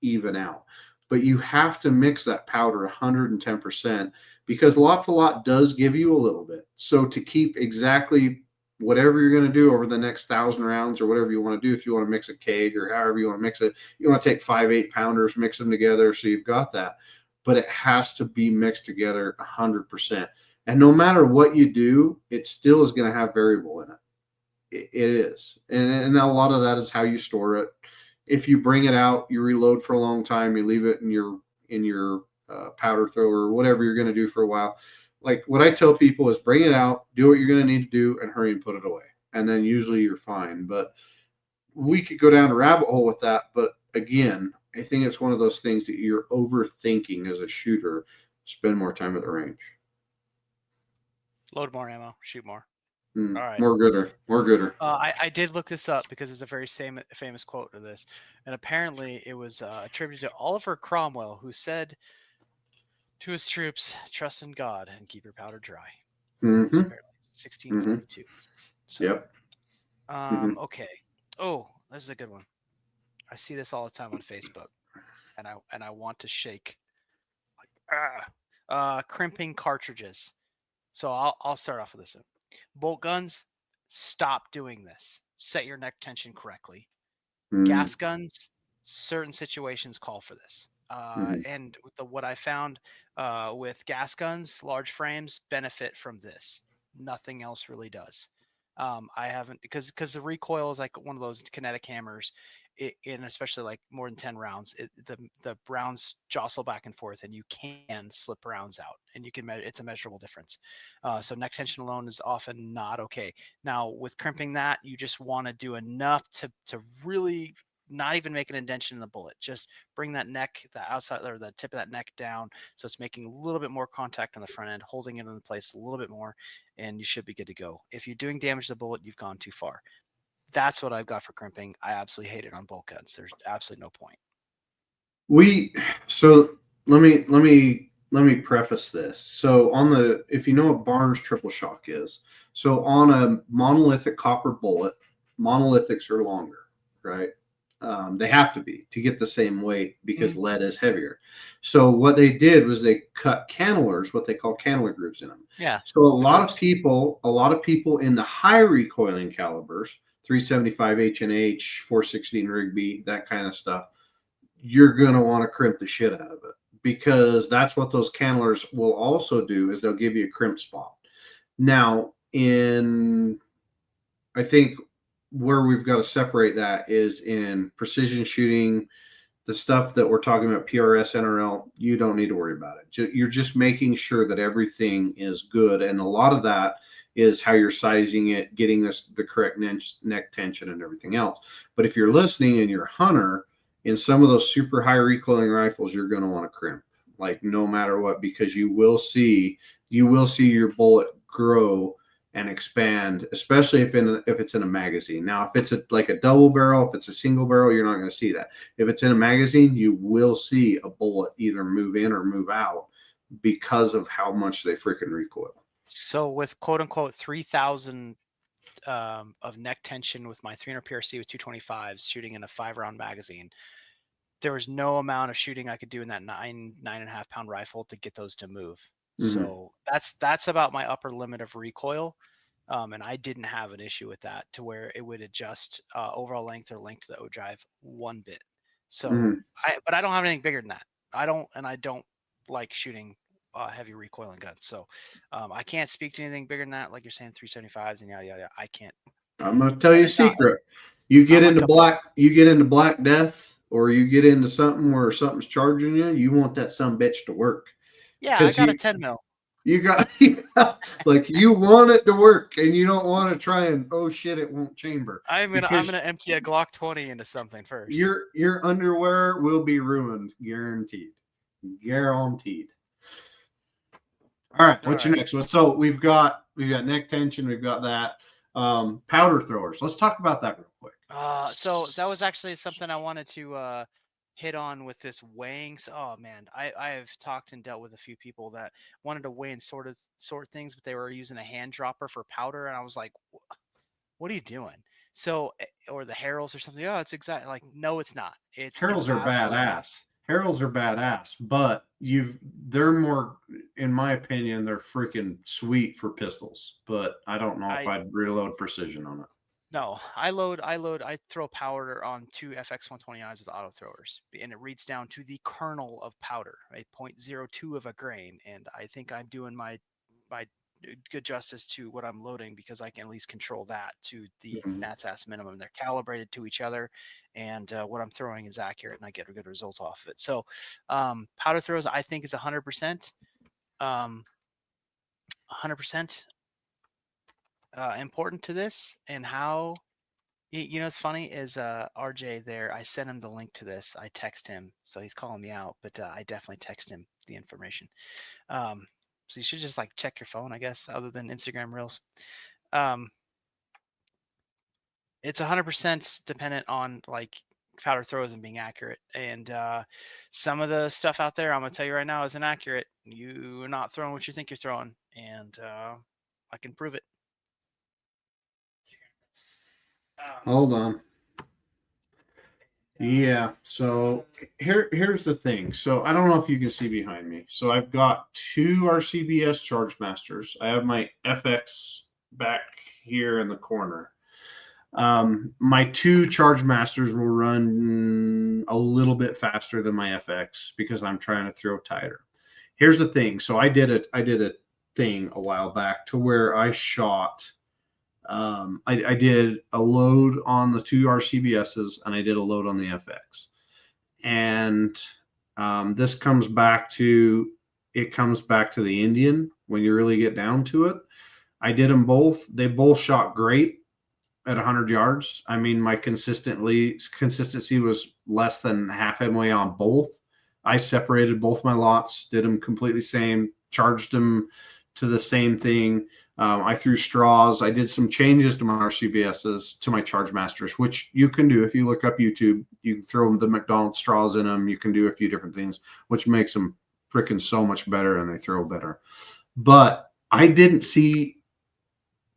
even out. But you have to mix that powder 110% because lot to lot does give you a little bit. So to keep exactly whatever you're going to do over the next 1,000 rounds or whatever you want to do, if you want to mix a keg or however you want to mix it, you want to take 5 8 pounders, mix them together so you've got that. But it has to be mixed together 100%. And no matter what you do, it still is going to have variable in it. It is. And a lot of that is how you store it. If you bring it out, you reload for a long time, you leave it in your powder thrower or whatever you're going to do for a while. Like what I tell people is bring it out, do what you're going to need to do, and hurry and put it away. And then usually you're fine. But we could go down a rabbit hole with that. But again, I think it's one of those things that you're overthinking as a shooter. Spend more time at the range.
Load more ammo, shoot more. All right.
More gooder, more gooder.
I did look this up because there's a very famous quote to this, and apparently it was attributed to Oliver Cromwell, who said to his troops, "Trust in God and keep your powder dry." It was
Mm-hmm.
apparently
Mm-hmm.
1642. So,
Yep. Mm-hmm.
okay. Oh, this is a good one. I see this all the time on Facebook, and I want to shake. Crimping cartridges. So I'll start off with this one. Bolt guns, stop doing this. set your neck tension correctly.
Mm-hmm.
Gas guns, certain situations call for this. And what I found with gas guns, large frames benefit from this. Nothing else really does. I haven't because the recoil is like one of those kinetic hammers, and especially like more than 10 rounds, the rounds jostle back and forth, and you can slip rounds out, and you can measure. It's a measurable difference. So neck tension alone is often not okay. Now with crimping, that you just want to do enough to really not even make an indention in the bullet. Just bring that neck, the outside or the tip of that neck down, so it's making a little bit more contact on the front end, holding it in place a little bit more, and you should be good to go. If you're doing damage to the bullet, you've gone too far. That's what I've got for crimping. I absolutely hate it on bolt guns. There's absolutely no point.
We so let me preface this. So on the if you know what Barnes triple shock is, so on a monolithic copper bullet, monolithics are longer, right? They have to be to get the same weight because lead is heavier. So what they did was they cut cannelers, what they call canneler grooves in them.
Yeah,
So
the grooves.
a lot of people in the high recoiling calibers, 375 H&H, 416 Rigby, that kind of stuff, you're going to want to crimp the shit out of it because that's what those cannelers will also do is they'll give you a crimp spot. Now, I think where we've got to separate that is in precision shooting, the stuff that we're talking about, PRS, NRL, you don't need to worry about it. You're just making sure that everything is good. And a lot of that is how you're sizing it, getting the correct neck tension and everything else. But if you're listening and you're a hunter, in some of those super high recoiling rifles, you're going to want to crimp, like no matter what, because you will see your bullet grow and expand, especially if it's in a magazine. Now, if it's like a double barrel, if it's a single barrel, you're not going to see that. If it's in a magazine, you will see a bullet either move in or move out because of how much they freaking recoil.
So with quote unquote 3,000 of neck tension with my 300 PRC with 225s shooting in a 5-round magazine, there was no amount of shooting I could do in that 9.5 pound rifle to get those to move. So that's about my upper limit of recoil. And I didn't have an issue with that to where it would adjust overall length or length to the ogive one bit. So but I don't have anything bigger than that. I don't like shooting heavy recoiling guns. So I can't speak to anything bigger than that. Like you're saying, 375s and yada yada. I can't.
I'm going to tell you a
And not,
secret. You get
not my
into
cup of tea.
Black Death, or you get into something where something's charging you. You want that some bitch to work
Yeah, I
because
got a 10 mil.
you got like you want it to work, and you don't want to try and oh shit, it won't chamber
I'm
because
gonna empty a Glock 20 into something first.
your underwear will be ruined, guaranteed, guaranteed. All right,
All
what's your
right.
next one? So we've got neck tension, we've got that powder throwers. Let's talk about that real quick.
So that was actually something I wanted to hit on with this weighing. Oh man, I have talked and dealt with a few people that wanted to weigh and sort things, but they were using a hand dropper for powder, and I was like, "What are you doing?" So, or the Harrells or something. Oh, it's exactly like no, it's not. It's
Harrells are
absolutely not.
badass. Harrells are badass, but they're more, in my opinion, they're freaking sweet for pistols. But I don't know if
I
I'd reload precision on it.
No, I throw powder on two FX120Is with auto throwers, and it reads down to the kernel of powder, a 0.02 of a grain, and I think I'm doing my good justice to what I'm loading because I can at least control that to the Nat's ass minimum. They're calibrated to each other, and what I'm throwing is accurate, and I get good results off of it. So, powder throws I think is 100%, 100% important to this, and how. It's funny is RJ there. I sent him the link to this. I text him, so he's calling me out, but I definitely text him the information. So you should just like check your phone, I guess, other than Instagram Reels. Um, it's 100% dependent on like powder throws and being accurate. And some of the stuff out there, I'm gonna tell you right now, isn't accurate. You're not throwing what you think you're throwing, and I can prove it.
Hold on. Yeah. So here's the thing. So I don't know if you can see behind me. So I've got two RCBS Charge Masters. I have my FX back here in the corner. My 2 Charge Masters will run a little bit faster than my FX because I'm trying to throw tighter. Here's the thing. So I did a thing a while back to where I shot. I did a load on the 2 RCBSs and I did a load on the FX. And this comes back to the Indian when you really get down to it. I did them both. They both shot great at 100 yards. I mean, my consistency was less than half MOA on both. I separated both my lots, did them completely same, charged them to the same thing. I threw straws. I did some changes to my RCBSs to my Charge Masters, which you can do if you look up YouTube. You can throw the McDonald's straws in them. You can do a few different things, which makes them freaking so much better and they throw better. But I didn't see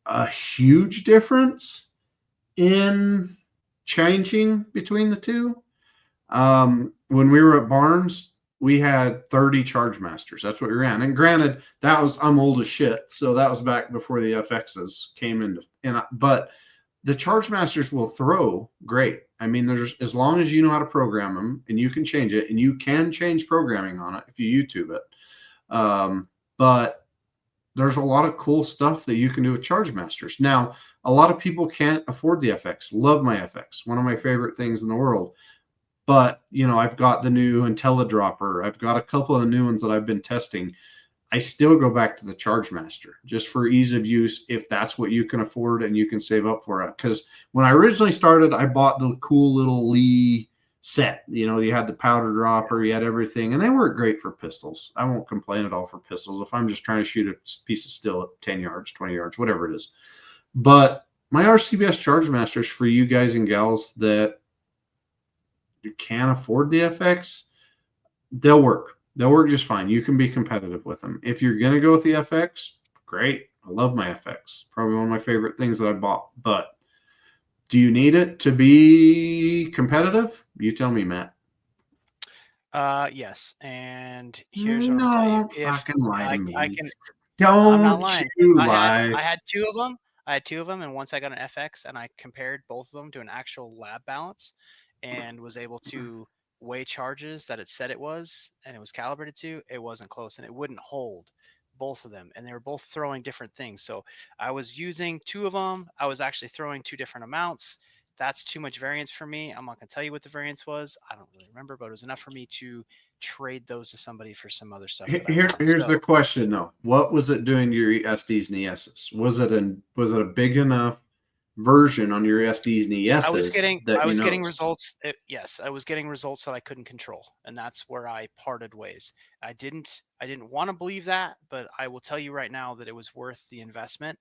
a huge difference in changing between the two. When we were at Barnes, we had 30 Charge Masters. That's what we ran. And granted, I'm old as shit, so that was back before the FXs came into. But the Charge Masters will throw great. I mean, there's as long as you know how to program them and you can change it, and you can change programming on it if you YouTube it. But there's a lot of cool stuff that you can do with Charge Masters. Now, a lot of people can't afford the FX. Love my FX, one of my favorite things in the world. But, I've got the new IntelliDropper. I've got a couple of new ones that I've been testing. I still go back to the Charge Master just for ease of use if that's what you can afford and you can save up for it. Because when I originally started, I bought the cool little Lee set. You had the powder dropper, you had everything, and they work great for pistols. I won't complain at all for pistols if I'm just trying to shoot a piece of steel at 10 yards, 20 yards, whatever it is. But my RCBS Charge Masters for you guys and gals that you can't afford the FX, they'll work. They'll work just fine. You can be competitive with them. If you're going to go with the FX, great. I love my FX. Probably one of my favorite things that I bought. But do you need it to be competitive? You tell me, Matt.
Yes. And here's what I'll tell you. If
fucking lie to me.
I can,
Don't
I'm not lying.
you
I
lie.
had 2 of them. I had 2 of them, and once I got an FX and I compared both of them to an actual lab balance and was able to weigh charges that it said it was and it was calibrated to, it wasn't close and it wouldn't hold both of them. And they were both throwing different things. So I was using 2 of them. I was actually throwing 2 different amounts. That's too much variance for me. I'm not going to tell you what the variance was. I don't really remember, but it was enough for me to trade those to somebody for some other stuff.
Here's the question though. What was it doing to your SDs and ESs? Was it a big enough version on your SDs and ESs?
I was getting results. Yes, I was getting results that I couldn't control, and that's where I parted ways. I didn't want to believe that, but I will tell you right now that it was worth the investment,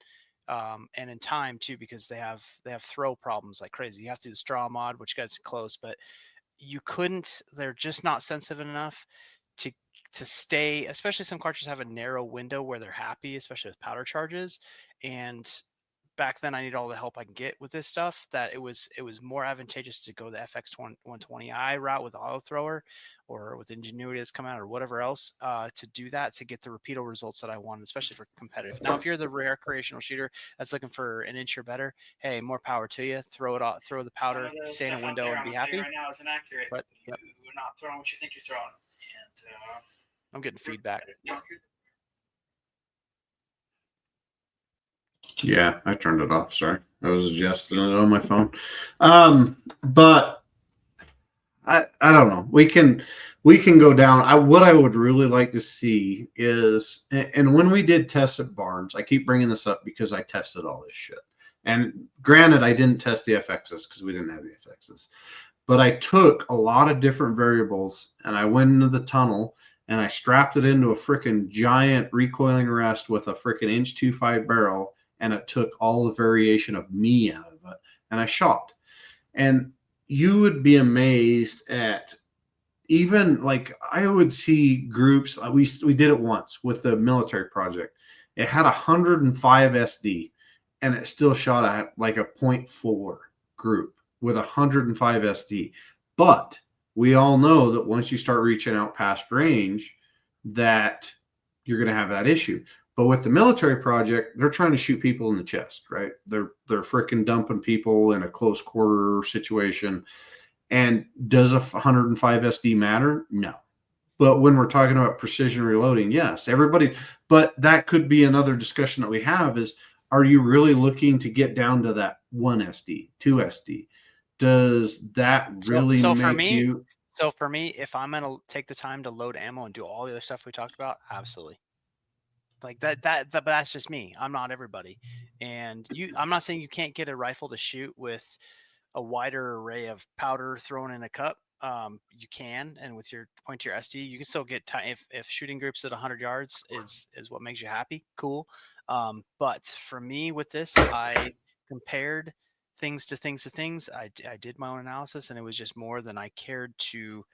and in time too, because they have throw problems like crazy. You have to do the straw mod, which gets close, but you couldn't. They're just not sensitive enough to stay. Especially some cartridges have a narrow window where they're happy, especially with powder charges, and back then I need all the help I can get with this stuff, that it was more advantageous to go the FX 120i route with auto thrower or with Ingenuity that's come out or whatever else, to do that, to get the repeatable results that I wanted, especially for competitive. Now, if you're the recreational shooter that's looking for an inch or better, hey, more power to you. Throw it all, throw the powder, stay in a window and be happy.
Right now is inaccurate.
But yep.
You're not throwing what you think you're throwing. And
I'm getting feedback.
Yeah, I turned it off. Sorry. I was adjusting it on my phone. But I don't know. We can go down. What I would really like to see is, and when we did tests at Barnes, I keep bringing this up because I tested all this shit. And granted, I didn't test the FXs because we didn't have the FXs. But I took a lot of different variables and I went into the tunnel and I strapped it into a freaking giant recoiling rest with a freaking 1.25" barrel. And it took all the variation of me out of it. And I shot. And you would be amazed at, even like I would see groups. We did it once with the military project. It had 105 SD and it still shot at like a 0.4 group with 105 SD. But we all know that once you start reaching out past range, that you're going to have that issue. But with the military project, they're trying to shoot people in the chest, right? They're freaking dumping people in a close quarter situation. And does a 105 SD matter? No. But when we're talking about precision reloading, yes, everybody. But that could be another discussion that we have is, are you really looking to get down to that 1 SD, 2 SD? Does that really
So
make you?
for me, if I'm gonna take the time to load ammo and do all the other stuff we talked about, absolutely. Like but that's just me. I'm not everybody. And I'm not saying you can't get a rifle to shoot with a wider array of powder thrown in a cup. You can, and with your point to your SD, you can still get if shooting groups at 100 yards is what makes you happy. Cool. But for me with this, I compared things to things. I did my own analysis, and it was just more than I cared to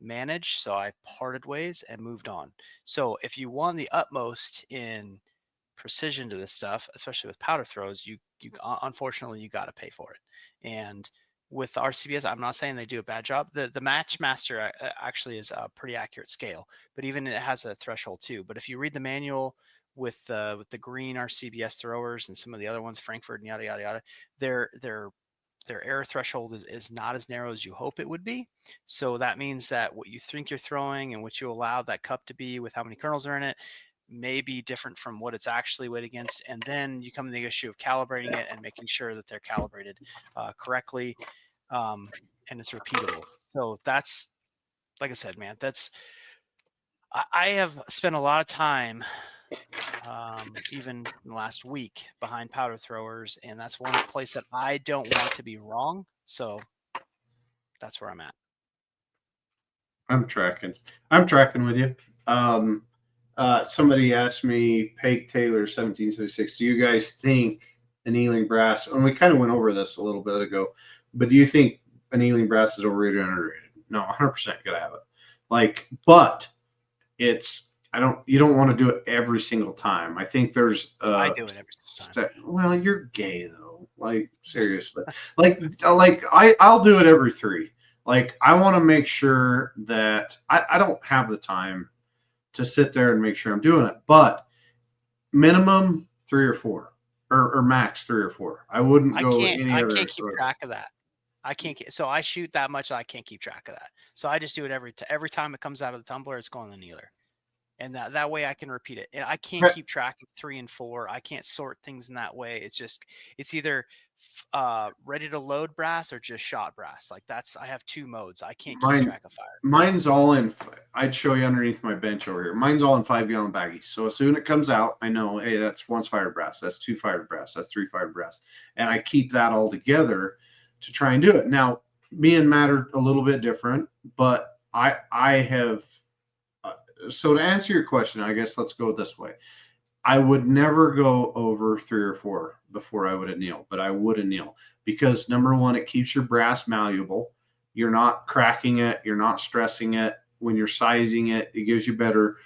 manage. So I parted ways and moved on. So if you want the utmost in precision to this stuff, especially with powder throws, you unfortunately you got to pay for it. And with RCBS, I'm not saying they do a bad job. The Match Master actually is a pretty accurate scale, but even it has a threshold too. But if you read the manual with the green RCBS throwers and some of the other ones, Frankfurt and yada yada yada, their error threshold is not as narrow as you hope it would be. So that means that what you think you're throwing and what you allow that cup to be with how many kernels are in it may be different from what it's actually weighed against. And then you come to the issue of calibrating it and making sure that they're calibrated correctly, and it's repeatable. So that's, like I said, man, I have spent a lot of time, even in the last week, behind powder throwers, and that's one place that I don't want to be wrong. So that's where I'm at.
I'm tracking with you. Somebody asked me, Peg Taylor 1776, do you guys think annealing brass, and we kind of went over this a little bit ago, but do you think annealing brass is overrated or underrated? No, 100% gotta have it. Like, but you don't want to do it every single time. I think there's
I do it every single time.
Well, you're gay though. Like, seriously. I'll do it every 3. Like, I want to make sure that I don't have the time to sit there and make sure I'm doing it, but minimum 3 or 4, or max 3 or 4. I wouldn't go any other.
I can't keep track of that. I can't. So I shoot that much that I can't keep track of that. So I just do it every time it comes out of the tumbler, it's going in the annealer, and that way I can repeat it. And I can't keep track of 3 and 4. I can't sort things in that way. It's either ready to load brass or just shot brass. Like I have 2 modes. I can't keep track of fire.
Mine's all in. I'd show you underneath my bench over here. Mine's all in 5-gallon baggies. So as soon as it comes out, I know, hey, that's 1 fired brass, that's 2 fired brass, that's 3 fired brass, and I keep that all together to try and do it. Now, me and Matt are a little bit different, but I have. So to answer your question, I guess let's go this way. I would never go over 3 or 4 before I would anneal, but I would anneal because, number one, it keeps your brass malleable. You're not cracking it. You're not stressing it. When you're sizing it, it gives you better,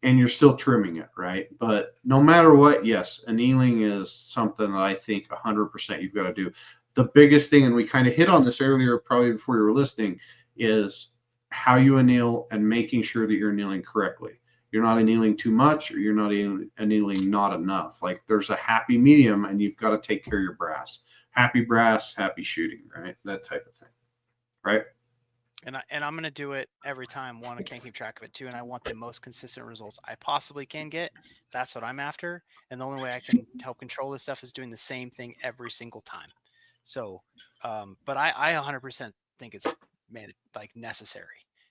and you're still trimming it, right? But no matter what, yes, annealing is something that I think 100% you've got to do. The biggest thing, and we kind of hit on this earlier, probably before you were listening, is how you anneal and making sure that you're annealing correctly. You're not annealing too much, or you're not annealing not enough. Like, there's a happy medium, and you've got to take care of your brass. Happy brass, happy shooting, right? That type of thing, right?
And I'm going to do it every time. 1, I can't keep track of it. 2, and I want the most consistent results I possibly can get. That's what I'm after. And the only way I can help control this stuff is doing the same thing every single time. So, but I 100% think it's necessary.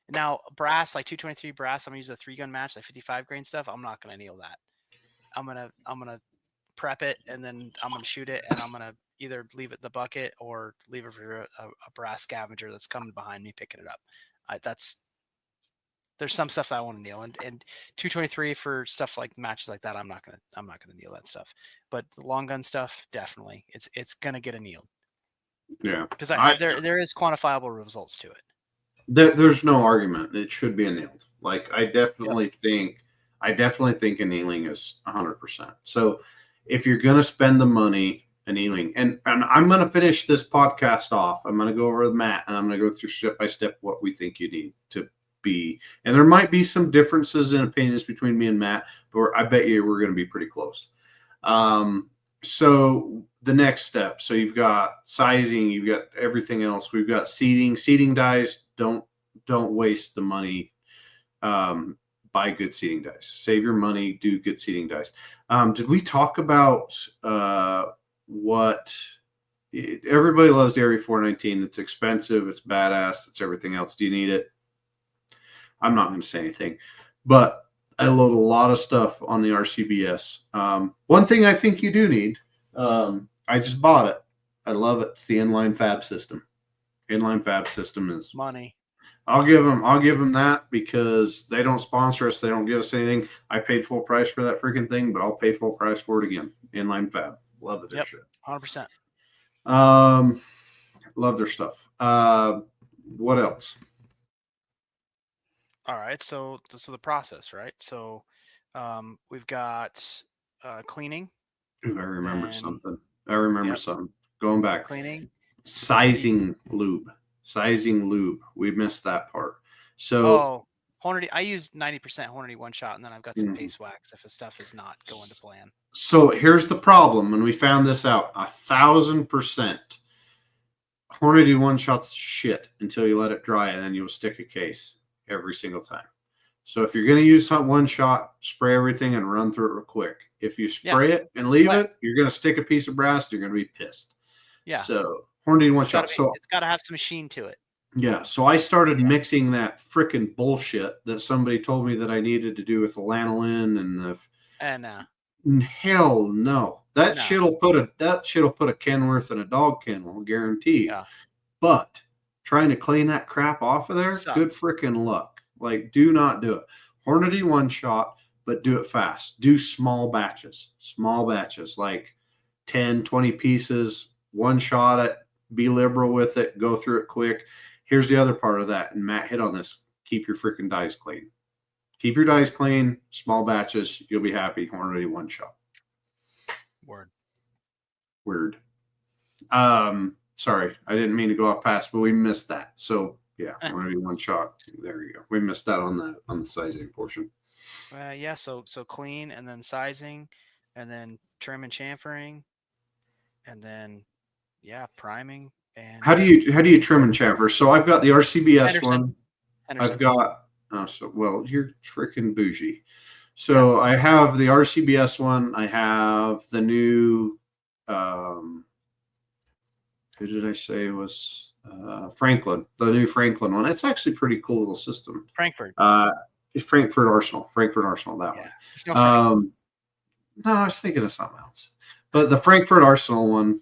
Now, brass, like 223 brass, I'm going to use a 3-gun match, like 55 grain stuff. I'm not going to anneal that. I'm going to prep it, and then I'm going to shoot it, and I'm going to either leave it in the bucket or leave it for a brass scavenger that's coming behind me picking it up. There's some stuff that I want to anneal, and 223 for stuff like matches like that. I'm not gonna anneal that stuff, but the long gun stuff, definitely, it's gonna get annealed.
Yeah,
because there is quantifiable results to it.
There's no argument. It should be annealed. Like, I definitely think annealing is 100%. So if you're going to spend the money annealing, and I'm going to finish this podcast off, I'm going to go over with Matt, and I'm going to go through step by step what we think you need to be. And there might be some differences in opinions between me and Matt, but I bet you we're going to be pretty close. So the next step, so you've got sizing, you've got everything else. We've got seating dies. Don't waste the money. Buy good seating dies. Save your money. Do good seating dies. Did we talk about what everybody loves? The Area 419. It's expensive. It's badass. It's everything else. Do you need it? I'm not going to say anything, but I load a lot of stuff on the RCBS. One thing I think you do need, I just bought it. I love it. It's the inline fab system. Inline fab system is
money.
I'll give them that because they don't sponsor us. They don't give us anything. I paid full price for that freaking thing, but I'll pay full price for it again. Inline fab. Love it.
Yep. 100%.
Love their stuff. What else?
All right. So the process, right? So we've got cleaning.
Ooh, I remember
then,
something. I remember something. Going back.
Cleaning.
Sizing lube. We missed that part. So
Hornady. I use 90% Hornady one shot, and then I've got some paste wax if the stuff is not going to plan.
So here's the problem, and we found this out 1,000%. Hornady one shot's shit until you let it dry, and then you'll stick a case every single time. So if you're going to use one shot, spray everything and run through it real quick. If you spray it and leave it, you're going to stick a piece of brass. You're going to be pissed.
Yeah.
So Hornady one shot. So
it's got to have some sheen to it.
Yeah. So I started mixing that freaking bullshit that somebody told me that I needed to do with the lanolin and hell no. That shit'll put a Kenworth in a dog kennel, guaranteed.
Yeah.
But trying to clean that crap off of there, good freaking luck. Like, do not do it. Hornady one shot, but do it fast. Do small batches, like 10, 20 pieces, one shot it, be liberal with it, go through it quick. Here's the other part of that, and Matt hit on this. Keep your freaking dies clean. Keep your dies clean, small batches. You'll be happy. Hornady one shot. Word. Sorry, I didn't mean to go off past, but we missed that. So yeah, Hornady one shot. There you go. We missed that on the sizing portion.
So clean, and then sizing, and then trim and chamfering, and then priming. And
how do you trim and chamfer? So I've got the RCBS one.
Henderson.
I've got you're freaking bougie. So I have the RCBS one. I have the new who did I say was Franklin, the new Franklin one. It's actually a pretty cool little system.
Frankfurt.
Frankfurt Arsenal, that one. No, I was thinking of something else. But the Frankfurt Arsenal one,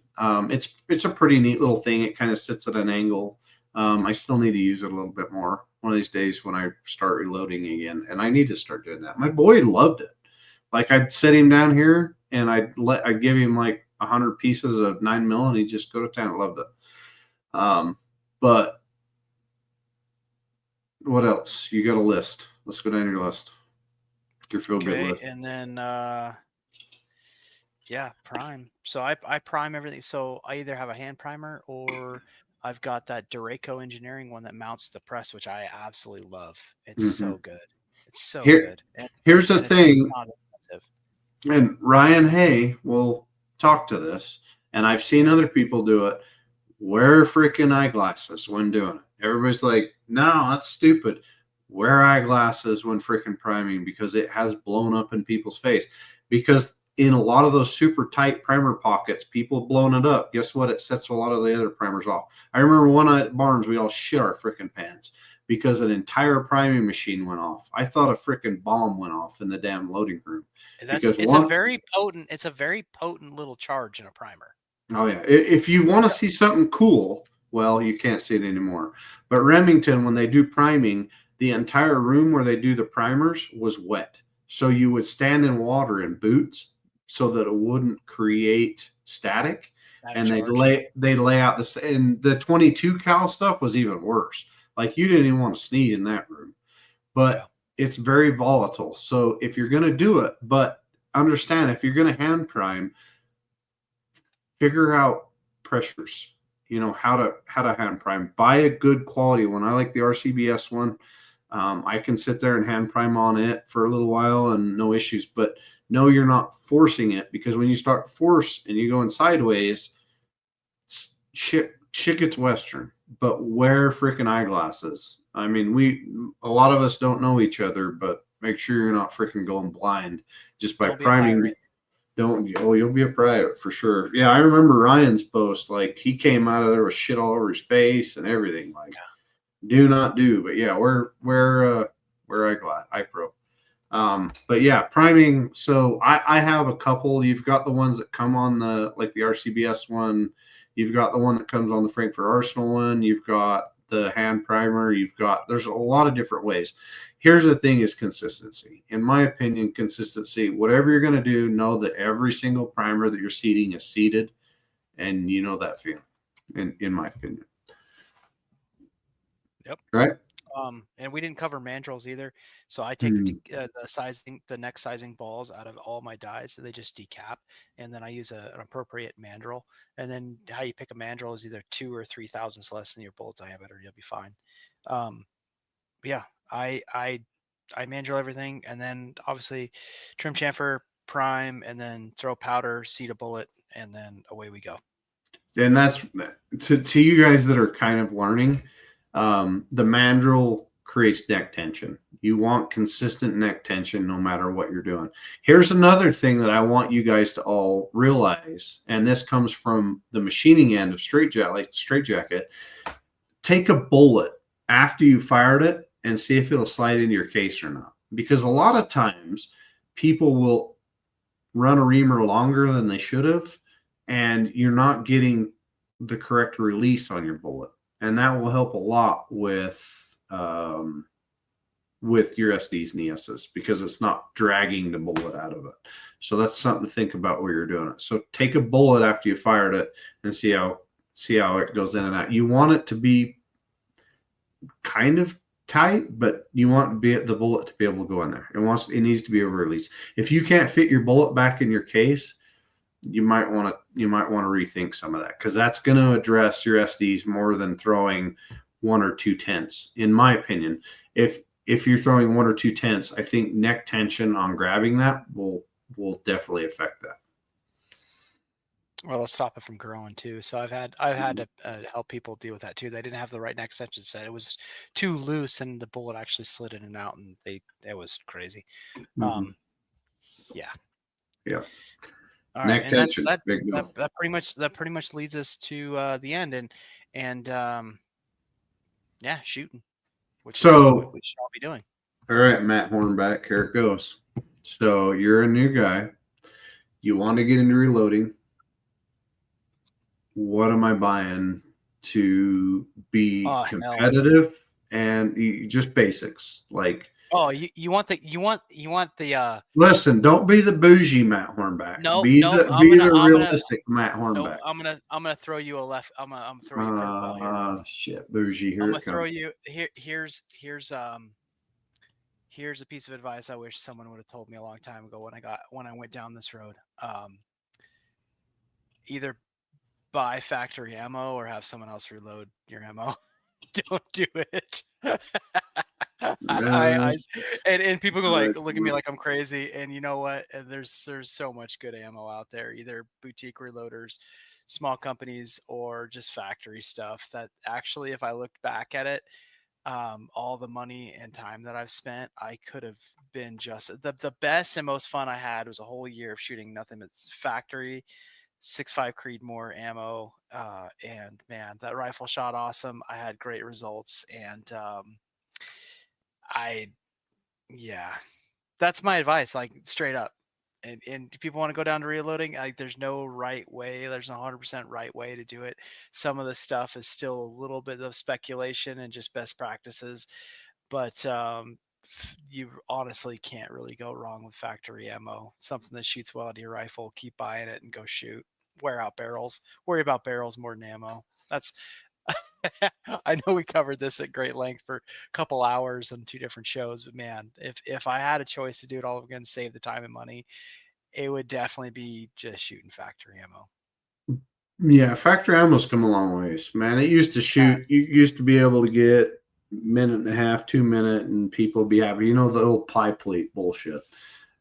it's a pretty neat little thing. It kind of sits at an angle. I still need to use it a little bit more one of these days when I start reloading again, and I need to start doing that. My boy loved it. Like, I'd sit him down here and I'd give him like 100 pieces of 9mm, and he'd just go to town. Loved it. But what else? You got a list. Let's go down your list. Your feel good list.
And then prime. So I prime everything. So I either have a hand primer or I've got that Dureco Engineering one that mounts the press, which I absolutely love. It's so good. It's so good.
Here's the thing. And Ryan Hay will talk to this, and I've seen other people do it. Wear freaking eyeglasses when doing it. Everybody's like, no, that's stupid. Wear eyeglasses when freaking priming because it has blown up in people's face. Because in a lot of those super tight primer pockets, people have blown it up. Guess what? It sets a lot of the other primers off. I remember one night at Barnes, we all shit our freaking pants because an entire priming machine went off. I thought a freaking bomb went off in the damn loading room.
It's a very potent little charge in a primer.
Oh yeah. If you want to see something cool, well, you can't see it anymore. But Remington, when they do priming, the entire room where they do the primers was wet. So you would stand in water in boots so that it wouldn't create static. And they'd lay out this, and the 22 cal stuff was even worse. Like, you didn't even want to sneeze in that room. But it's very volatile. So if you're going to do it, but understand, if you're going to hand prime, figure out pressures. You know how to hand prime. Buy a good quality one. I like the RCBS one. I can sit there and hand prime on it for a little while and no issues, but no, you're not forcing it, because when you start to force and you going sideways, shit gets Western. But wear freaking eyeglasses. I mean, a lot of us don't know each other, but make sure you're not freaking going blind just by
Don't be a
priming.
pirate.
You'll be a pirate for sure. Yeah, I remember Ryan's post. Like, he came out of there with shit all over his face and everything. Like, do not do. But yeah, wear eye pro. But yeah, priming. So I have a couple. You've got the ones that come on the RCBS one. You've got the one that comes on the Frankfurt Arsenal one. You've got the hand primer. There's a lot of different ways. Here's the thing: is consistency. In my opinion, consistency. Whatever you're going to do, know that every single primer that you're seeding is seeded, and you know that feeling. In my opinion.
Yep.
Right.
And we didn't cover mandrels either. So I take the neck sizing balls out of all my dies, so they just decap, and then I use an appropriate mandrel. And then how you pick a mandrel is either 2 or 3 thousandths less than your bullet diameter. You'll be fine. Yeah, I mandrel everything, and then obviously trim chamfer, prime, and then throw powder, seed a bullet, and then away we go.
And that's to you guys that are kind of learning. The mandrel creates neck tension. You want consistent neck tension no matter what you're doing. Here's another thing that I want you guys to all realize, and this comes from the machining end of straitjacket. Take a bullet after you fired it and see if it'll slide into your case or not. Because a lot of times people will run a reamer longer than they should have, and you're not getting the correct release on your bullet. And that will help a lot with your SDs and ESs, because it's not dragging the bullet out of it. So that's something to think about while you're doing it. So take a bullet after you fired it and see how it goes in and out. You want it to be kind of tight, but you want the bullet to be able to go in there. It needs to be a release. If you can't fit your bullet back in your case, you might want to rethink some of that, because that's going to address your SDs more than throwing 1 or 2 tenths. In my opinion, if you're throwing 1 or 2 tenths, I think neck tension on grabbing that will definitely affect that.
Well, it'll stop it from growing too. So I've had to help people deal with that too. They didn't have the right neck tension set. It was too loose, and the bullet actually slid in and out, and it was crazy. Yeah. All right, and
tension,
that pretty much leads us to the end, and yeah, shooting, which is what we should all be doing.
All right, Matt Hornback, here it goes. So you're a new guy. You want to get into reloading. What am I buying to be competitive? And just basics like.
Oh, you want the
Listen, don't be the bougie Matt Hornback. Be the realistic Matt Hornback.
No, I'm gonna throw you a left. I'm gonna throw you a curveball here.
Shit, bougie. Here
I'm
gonna
throw you here's a piece of advice I wish someone would have told me a long time ago when I went down this road. Either buy factory ammo or have someone else reload your ammo. Don't do it. And people go look at me like I'm crazy, and you know what? There's so much good ammo out there, either boutique reloaders, small companies, or just factory stuff that actually, if I looked back at it, all the money and time that I've spent, I could have been just the best and most fun I had was a whole year of shooting nothing but factory 6.5 Creedmoor ammo, and man, that rifle shot awesome. I had great results, and that's my advice, like straight up. And if people want to go down to reloading, like there's no right way. There's no 100% right way to do it. Some of the stuff is still a little bit of speculation and just best practices, but you honestly can't really go wrong with factory ammo. Something that shoots well to your rifle, keep buying it and go shoot. Wear out barrels. Worry about barrels more than ammo. That's I know we covered this at great length for a couple hours on 2 different shows, but man, if I had a choice to do it all again, save the time and money, it would definitely be just shooting factory ammo.
Yeah, factory ammo's come a long ways, man. It used to shoot. You used to be able to get minute and a half, 2 minute, and people be happy. You know the old pie plate bullshit.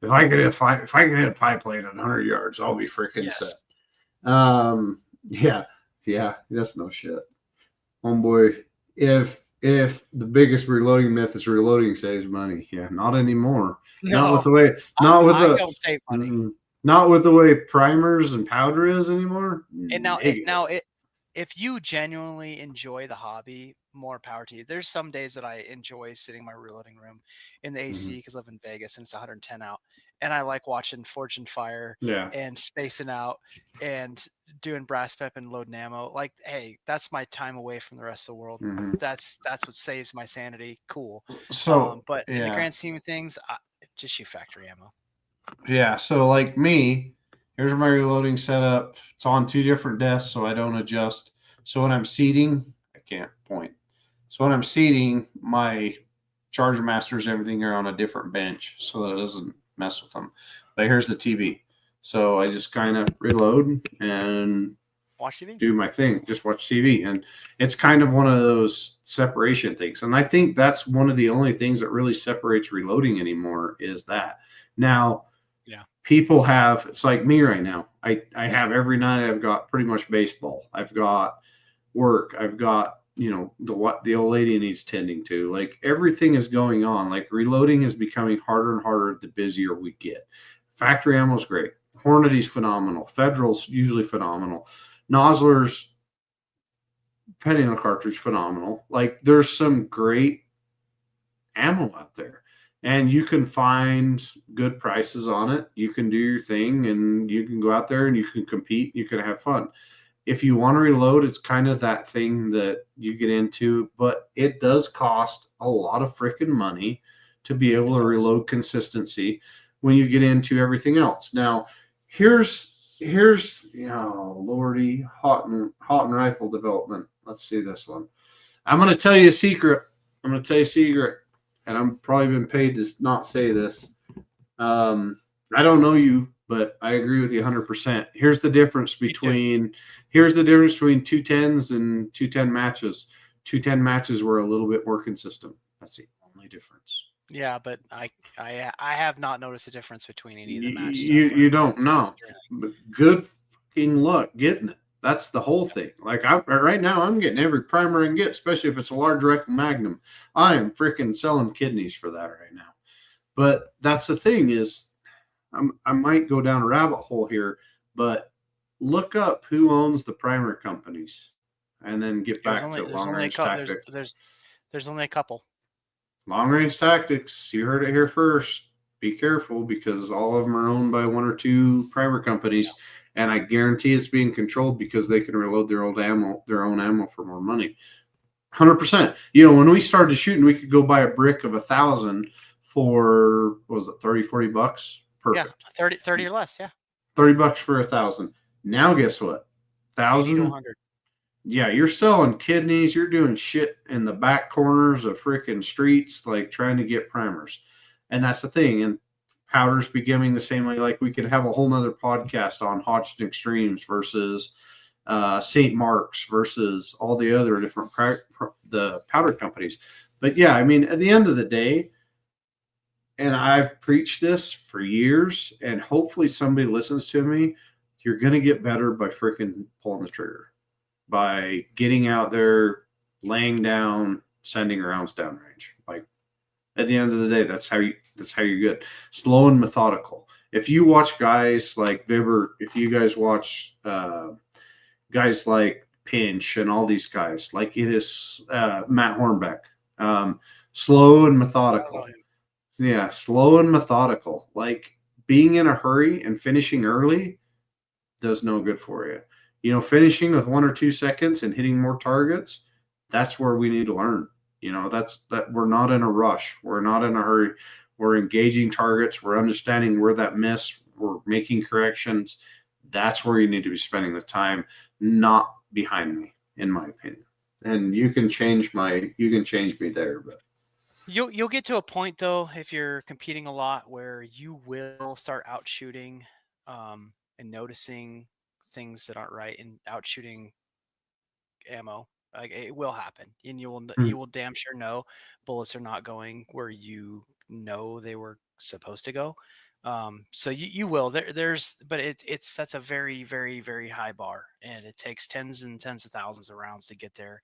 If I can if I can hit a pie plate at 100 yards, I'll be freaking set.
Yes.
Yeah, that's no shit, homeboy. If the biggest reloading myth is reloading saves money, yeah, not anymore. Not with
No,
the way, not with
I
the,
don't save money.
not with the way primers and powder is anymore.
And
Negative.
if you genuinely enjoy the hobby, more power to you. There's some days that I enjoy sitting in my reloading room in the AC because I live in Vegas and it's 110 out, and I like watching Forge and Fire
Yeah.
and spacing out and doing brass pep and loading ammo. Like, hey, that's my time away from the rest of the world. That's what saves my sanity. Cool.
So
But in the
yeah,
grand scheme of things, just shoot factory ammo.
yeah. So like me, here's my reloading setup. It's on two different desks, so I don't adjust. So when I'm seating, I can't point. So when I'm seating, my charger masters and everything are on a different bench, so that it doesn't mess with them. But here's the TV. So I just kind of reload and
Watch TV.
do my thing, just watch TV. And it's kind of one of those separation things. And I think that's one of the only things that really separates reloading anymore is that. Now,
Yeah.
people have, it's like me right now. I have every night I've got pretty much baseball. I've got work. I've got, what the old lady needs tending to. Like everything is going on. Like reloading is becoming harder and harder the busier we get. Factory ammo is great. Hornady's phenomenal. Federal's usually phenomenal. Nozzlers, depending on the cartridge, phenomenal. Like there's some great ammo out there, and you can find good prices on it. You can do your thing, and you can go out there and you can compete. You can have fun. If you want to reload, it's kind of that thing that you get into, but it does cost a lot of freaking money to be able to reload consistency when you get into everything else. Now, here's lordy, hot and rifle development. Let's see this one. I'm going to tell you a secret. And I'm probably been paid to not say this. I don't know you, but I agree with you 100%. Here's the difference between 210s and 210 matches. 210 matches were a little bit more consistent. That's the only difference.
Yeah, but I have not noticed a difference between any of the match stuff.
You don't know, but good fucking luck getting it. That's the whole thing. Like right now, I'm getting every primer I can get, especially if it's a large rifle Magnum. I am freaking selling kidneys for that right now. But that's the thing is, I might go down a rabbit hole here, but look up who owns the primer companies, and then get back to long range tactics.
There's only a couple.
Long range tactics. You heard it here first. Be careful because all of them are owned by one or two primer companies, and I guarantee it's being controlled because they can reload their own ammo for more money. 100%. When we started shooting, we could go buy a brick of 1,000 for, what was it, 30, 40 bucks? Perfect.
Yeah, 30 or less. Yeah.
30 bucks for 1,000. Now, guess what? 1,000. Yeah, you're selling kidneys. You're doing shit in the back corners of freaking streets, like trying to get primers. And that's the thing. And powder's becoming the same way. Like we could have a whole nother podcast on Hodgson Extremes versus St. Mark's versus all the other different the powder companies. But yeah, I mean, at the end of the day, and I've preached this for years, and hopefully somebody listens to me, you're going to get better by freaking pulling the trigger, by getting out there, laying down, sending rounds downrange. Like at the end of the day, that's how you're good. Slow and methodical. If you watch guys like Viver, if you guys watch guys like Pinch and all these guys, like it is Matt Hornback, slow and methodical. Yeah, slow and methodical. Like being in a hurry and finishing early does no good for you. Finishing with 1 or 2 seconds and hitting more targets, that's where we need to learn. That's that we're not in a rush. We're not in a hurry. We're engaging targets. We're understanding where that miss. We're making corrections. That's where you need to be spending the time, not behind me, in my opinion. And you can change me there, but
You'll get to a point though, if you're competing a lot, where you will start out shooting and noticing things that aren't right and out shooting ammo Like it will happen, and
Hmm.
you will damn sure know bullets are not going where you know they were supposed to go. So you will but it's that's a very very very high bar, and it takes tens and tens of thousands of rounds to get there,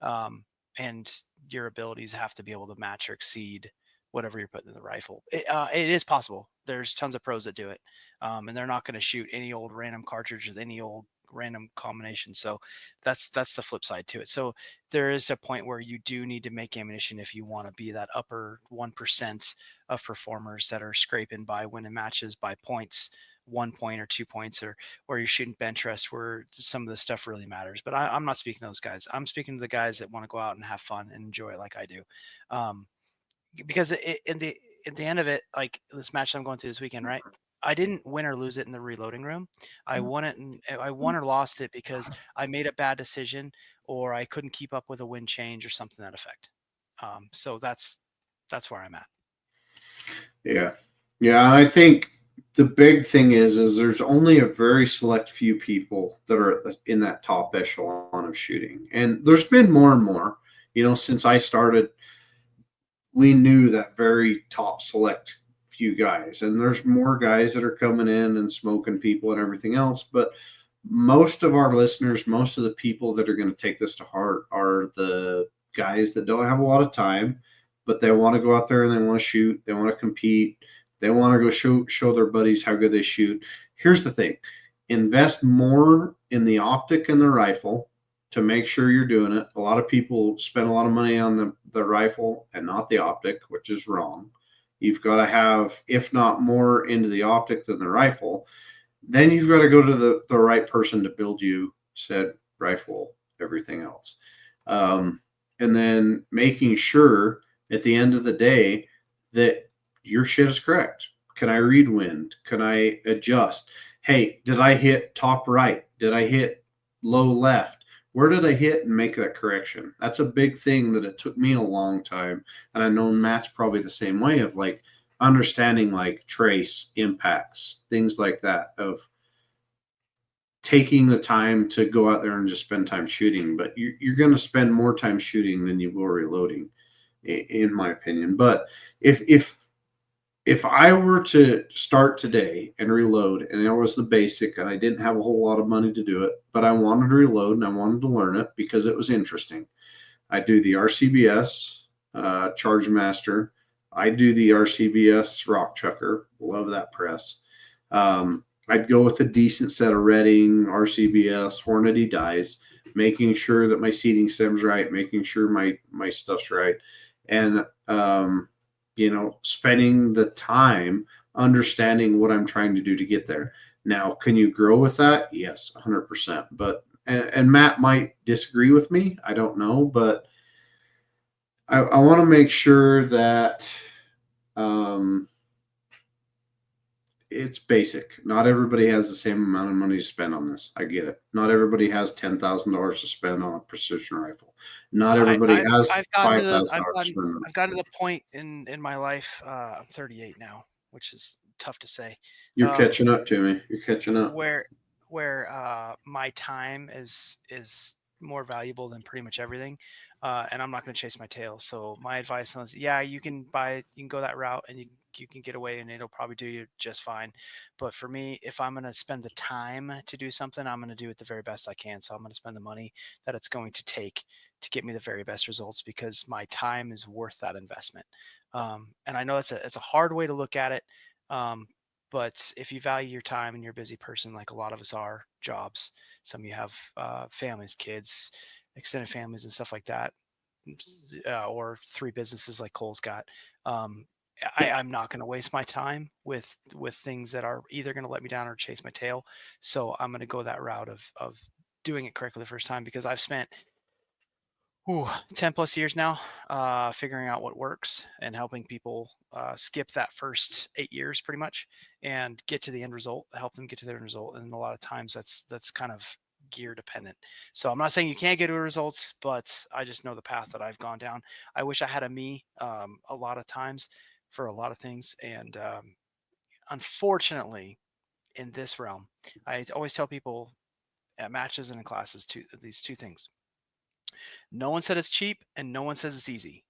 um, and your abilities have to be able to match or exceed whatever you're putting in the rifle. It is possible. There's tons of pros that do it, and they're not going to shoot any old random cartridge with any old random combination. So that's the flip side to it. So there is a point where you do need to make ammunition if you want to be that upper 1% of performers that are scraping by winning matches by points, 1 point or 2 points, or you're shooting bench rest where some of the stuff really matters. But I'm not speaking to those guys. I'm speaking to the guys that want to go out and have fun and enjoy it like I do. Um, because in the end of it, like this match I'm going to this weekend, right? I didn't win or lose it in the reloading room. I won or lost it because I made a bad decision or I couldn't keep up with a wind change or something to that effect. So that's where I'm at.
Yeah. Yeah. I think the big thing is there's only a very select few people that are in that top echelon of shooting. And there's been more and more, since I started, we knew that very top select few guys. And there's more guys that are coming in and smoking people and everything else. But most of our listeners, most of the people that are going to take this to heart are the guys that don't have a lot of time, but they want to go out there and they want to shoot, they want to compete, they want to go show their buddies how good they shoot. Here's the thing: invest more in the optic and the rifle to make sure you're doing it. A lot of people spend a lot of money on the rifle and not the optic, which is wrong. You've got to have, if not more into the optic than the rifle, then you've got to go to the right person to build you said rifle, everything else. And then making sure at the end of the day that your shit is correct. Can I read wind? Can I adjust? Hey, did I hit top right? Did I hit low left? Where did I hit and make that correction? That's a big thing that it took me a long time. And I know Matt's probably the same way of like understanding like trace impacts, things like that, of taking the time to go out there and just spend time shooting. But you're going to spend more time shooting than you will reloading, in my opinion. But if I were to start today and reload, and it was the basic, and I didn't have a whole lot of money to do it, but I wanted to reload and I wanted to learn it because it was interesting. I do the RCBS Charge Master. I do the RCBS Rock Chucker. Love that press. I'd go with a decent set of Redding, RCBS, Hornady dies, making sure that my seating stem's right, making sure my stuff's right, and spending the time understanding what I'm trying to do to get there. Now, can you grow with that? Yes, 100%. But and Matt might disagree with me. I don't know, but I want to make sure that um, it's basic. Not everybody has the same amount of money to spend on this. I get it. Not everybody has $10,000 to spend on a precision rifle. Not everybody has
I've gotten to the
$5,000 to spend on
I've gotten to the point in my life. I'm 38 now, which is tough to say.
You're
Um,
catching up to me. You're catching up.
where my time is more valuable than pretty much everything, and I'm not going to chase my tail. So my advice is, yeah, you can go that route, and you can get away, and it'll probably do you just fine. But for me, if I'm going to spend the time to do something, I'm going to do it the very best I can. So I'm going to spend the money that it's going to take to get me the very best results because my time is worth that investment. And I know it's a hard way to look at it. Um, but if you value your time and you're a busy person, like a lot of us are, jobs, some of you have families, kids, extended families, and stuff like that, or three businesses like Cole's got. Um, I'm not going to waste my time with things that are either going to let me down or chase my tail. So I'm going to go that route of doing it correctly the first time because I've spent 10 plus years now, figuring out what works and helping people skip that first 8 years pretty much and get to the end result, help them get to their end result. And a lot of times that's kind of gear dependent. So I'm not saying you can't get to results, but I just know the path that I've gone down. I wish I had a me a lot of times for a lot of things. And unfortunately, in this realm, I always tell people at matches and in classes these two things. No one said it's cheap, and no one says it's easy.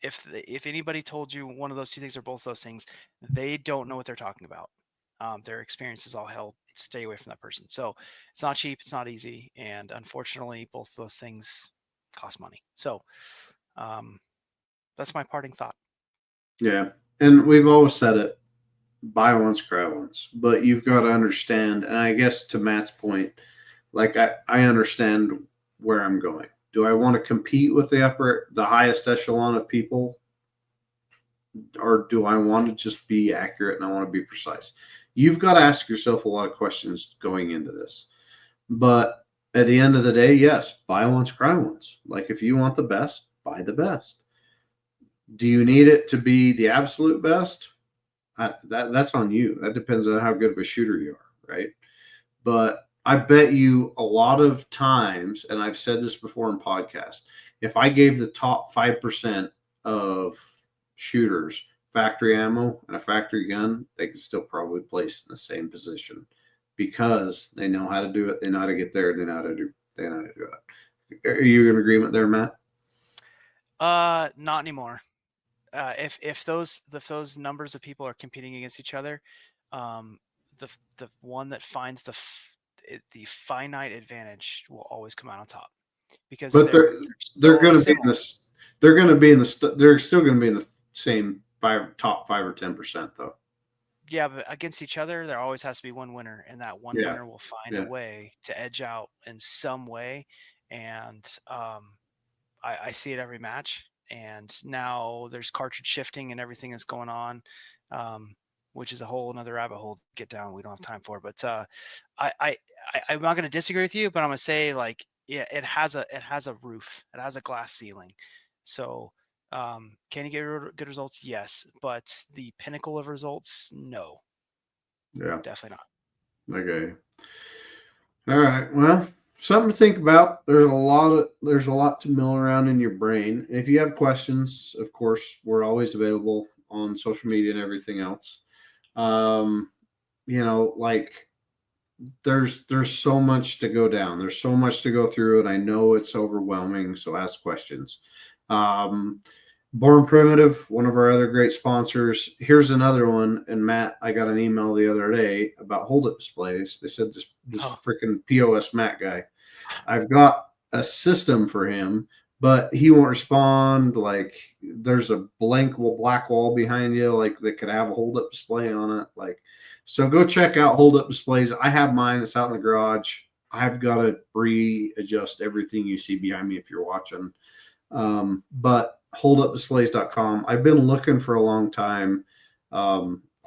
If anybody told you one of those two things or both those things, they don't know what they're talking about. Their experience is all hell. Stay away from that person. So it's not cheap, it's not easy, and unfortunately, both those things cost money. So that's my parting thought.
Yeah. And we've always said it, buy once, cry once. But you've got to understand, and I guess to Matt's point, like I understand where I'm going. Do I want to compete with the highest echelon of people? Or do I want to just be accurate and I want to be precise? You've got to ask yourself a lot of questions going into this. But at the end of the day, yes, buy once, cry once. Like if you want the best, buy the best. Do you need it to be the absolute best? That's on you. That depends on how good of a shooter you are, right? But I bet you a lot of times, and I've said this before in podcasts, if I gave the top 5% of shooters factory ammo and a factory gun, they could still probably place in the same position because they know how to do it. They know how to get there. They know how to do it. Are you in agreement there, Matt?
Not anymore. If those numbers of people are competing against each other, the one that finds the finite advantage will always come out on top because
But they're
so
going to be in
similar.
this. They're going to be in the. They're still going to be in the same top 5 or 10% though.
Yeah, but against each other, there always has to be one winner, and that one
Yeah.
winner will find a way to edge out in some way. And I see it every match. And now there's cartridge shifting and everything that's going on, which is a whole another rabbit hole to get down. We don't have time for. But I'm not going to disagree with you, but I'm going to say like, yeah, it has a roof, it has a glass ceiling. So can you get good results? Yes, but the pinnacle of results, no.
Yeah.
Definitely not.
Okay. All right. Well, something to think about. There's a lot to mill around in your brain. If you have questions, of course, we're always available on social media and everything else. Um, like there's so much to go down. There's so much to go through, and I know it's overwhelming. So ask questions. Um, Born Primitive, one of our other great sponsors. Here's another one. And Matt, I got an email the other day about hold up displays. They said this freaking POS Matt guy. I've got a system for him, but he won't respond. Like there's a blank black wall behind you, like that could have a hold up display on it. Like, so go check out hold up displays. I have mine. It's out in the garage. I've got to readjust everything you see behind me if you're watching. But holdupdisplays.com. I've been looking for a long time.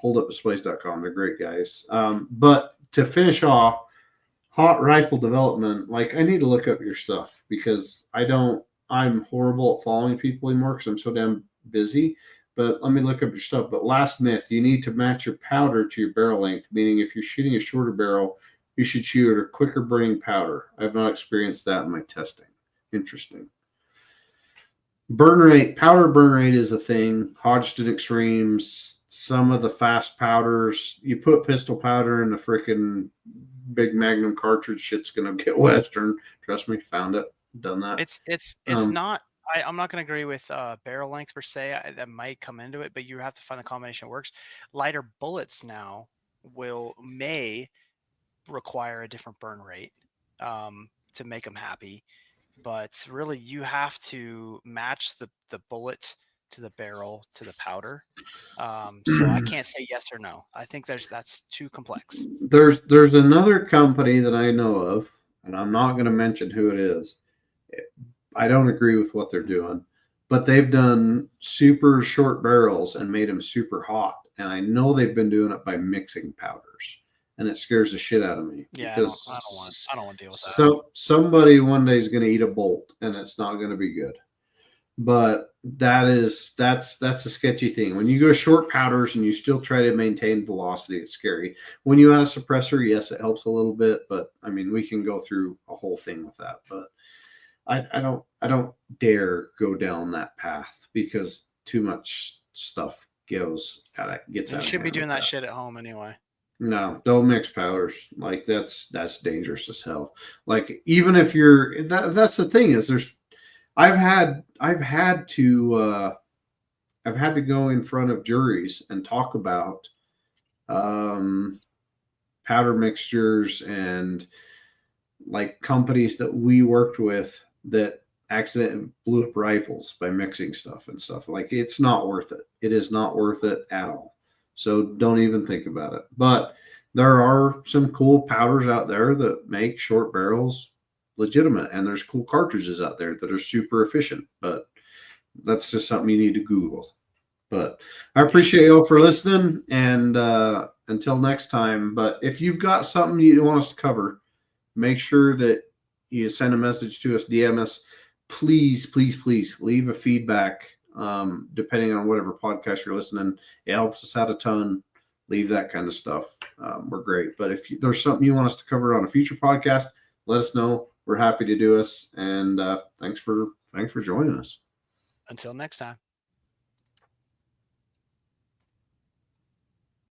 Holdupdisplays.com. They're great guys. But to finish off, hot rifle development, like I need to look up your stuff because I'm horrible at following people anymore because I'm so damn busy. But let me look up your stuff. But last myth, you need to match your powder to your barrel length, meaning if you're shooting a shorter barrel, you should shoot a quicker burning powder. I've not experienced that in my testing. Interesting. Burn rate, powder burn rate is a thing. Hodgson Extremes, some of the fast powders, you put pistol powder in the freaking big Magnum cartridge, shit's gonna get Western. Trust me, found it, done that.
It's not. I'm not going to agree with barrel length per se. That might come into it, but you have to find the combination that works. Lighter bullets now may require a different burn rate to make them happy, but really you have to match the bullet to the barrel to the powder. So I can't say yes or no. I think that's too complex.
There's another company that I know of, and I'm not going to mention who it is. I don't agree with what they're doing, but they've done super short barrels and made them super hot. And I know they've been doing it by mixing powders, and it scares the shit out of me
Yeah,
because
I don't want to deal with that.
so somebody one day is going to eat a bolt, and it's not going to be good. But that's a sketchy thing. When you go short powders and you still try to maintain velocity, it's scary. When you add a suppressor, yes, it helps a little bit, but I mean, we can go through a whole thing with that. But I don't dare go down that path because too much stuff gets out
You
of
should be
hand
doing
with
that shit at home anyway.
No, don't mix powders. Like that's dangerous as hell. Like even if you're that's the thing is there's I've had to I've had to go in front of juries and talk about um powder mixtures and like companies that we worked with that accidentally blew up rifles by mixing stuff and stuff. Like it's not worth it. It is not worth it at all. So don't even think about it. But there are some cool powders out there that make short barrels legitimate, and there's cool cartridges out there that are super efficient. But that's just something you need to Google. But I appreciate y'all for listening, and until next time. But if you've got something you want us to cover, make sure that you send a message to us, DM us. Please, please, please leave a feedback. Depending on whatever podcast you're listening, it helps us out a ton. Leave that kind of stuff. We're great. But if there's something you want us to cover on a future podcast, let us know. We're happy to do this. And thanks for joining us.
Until next time.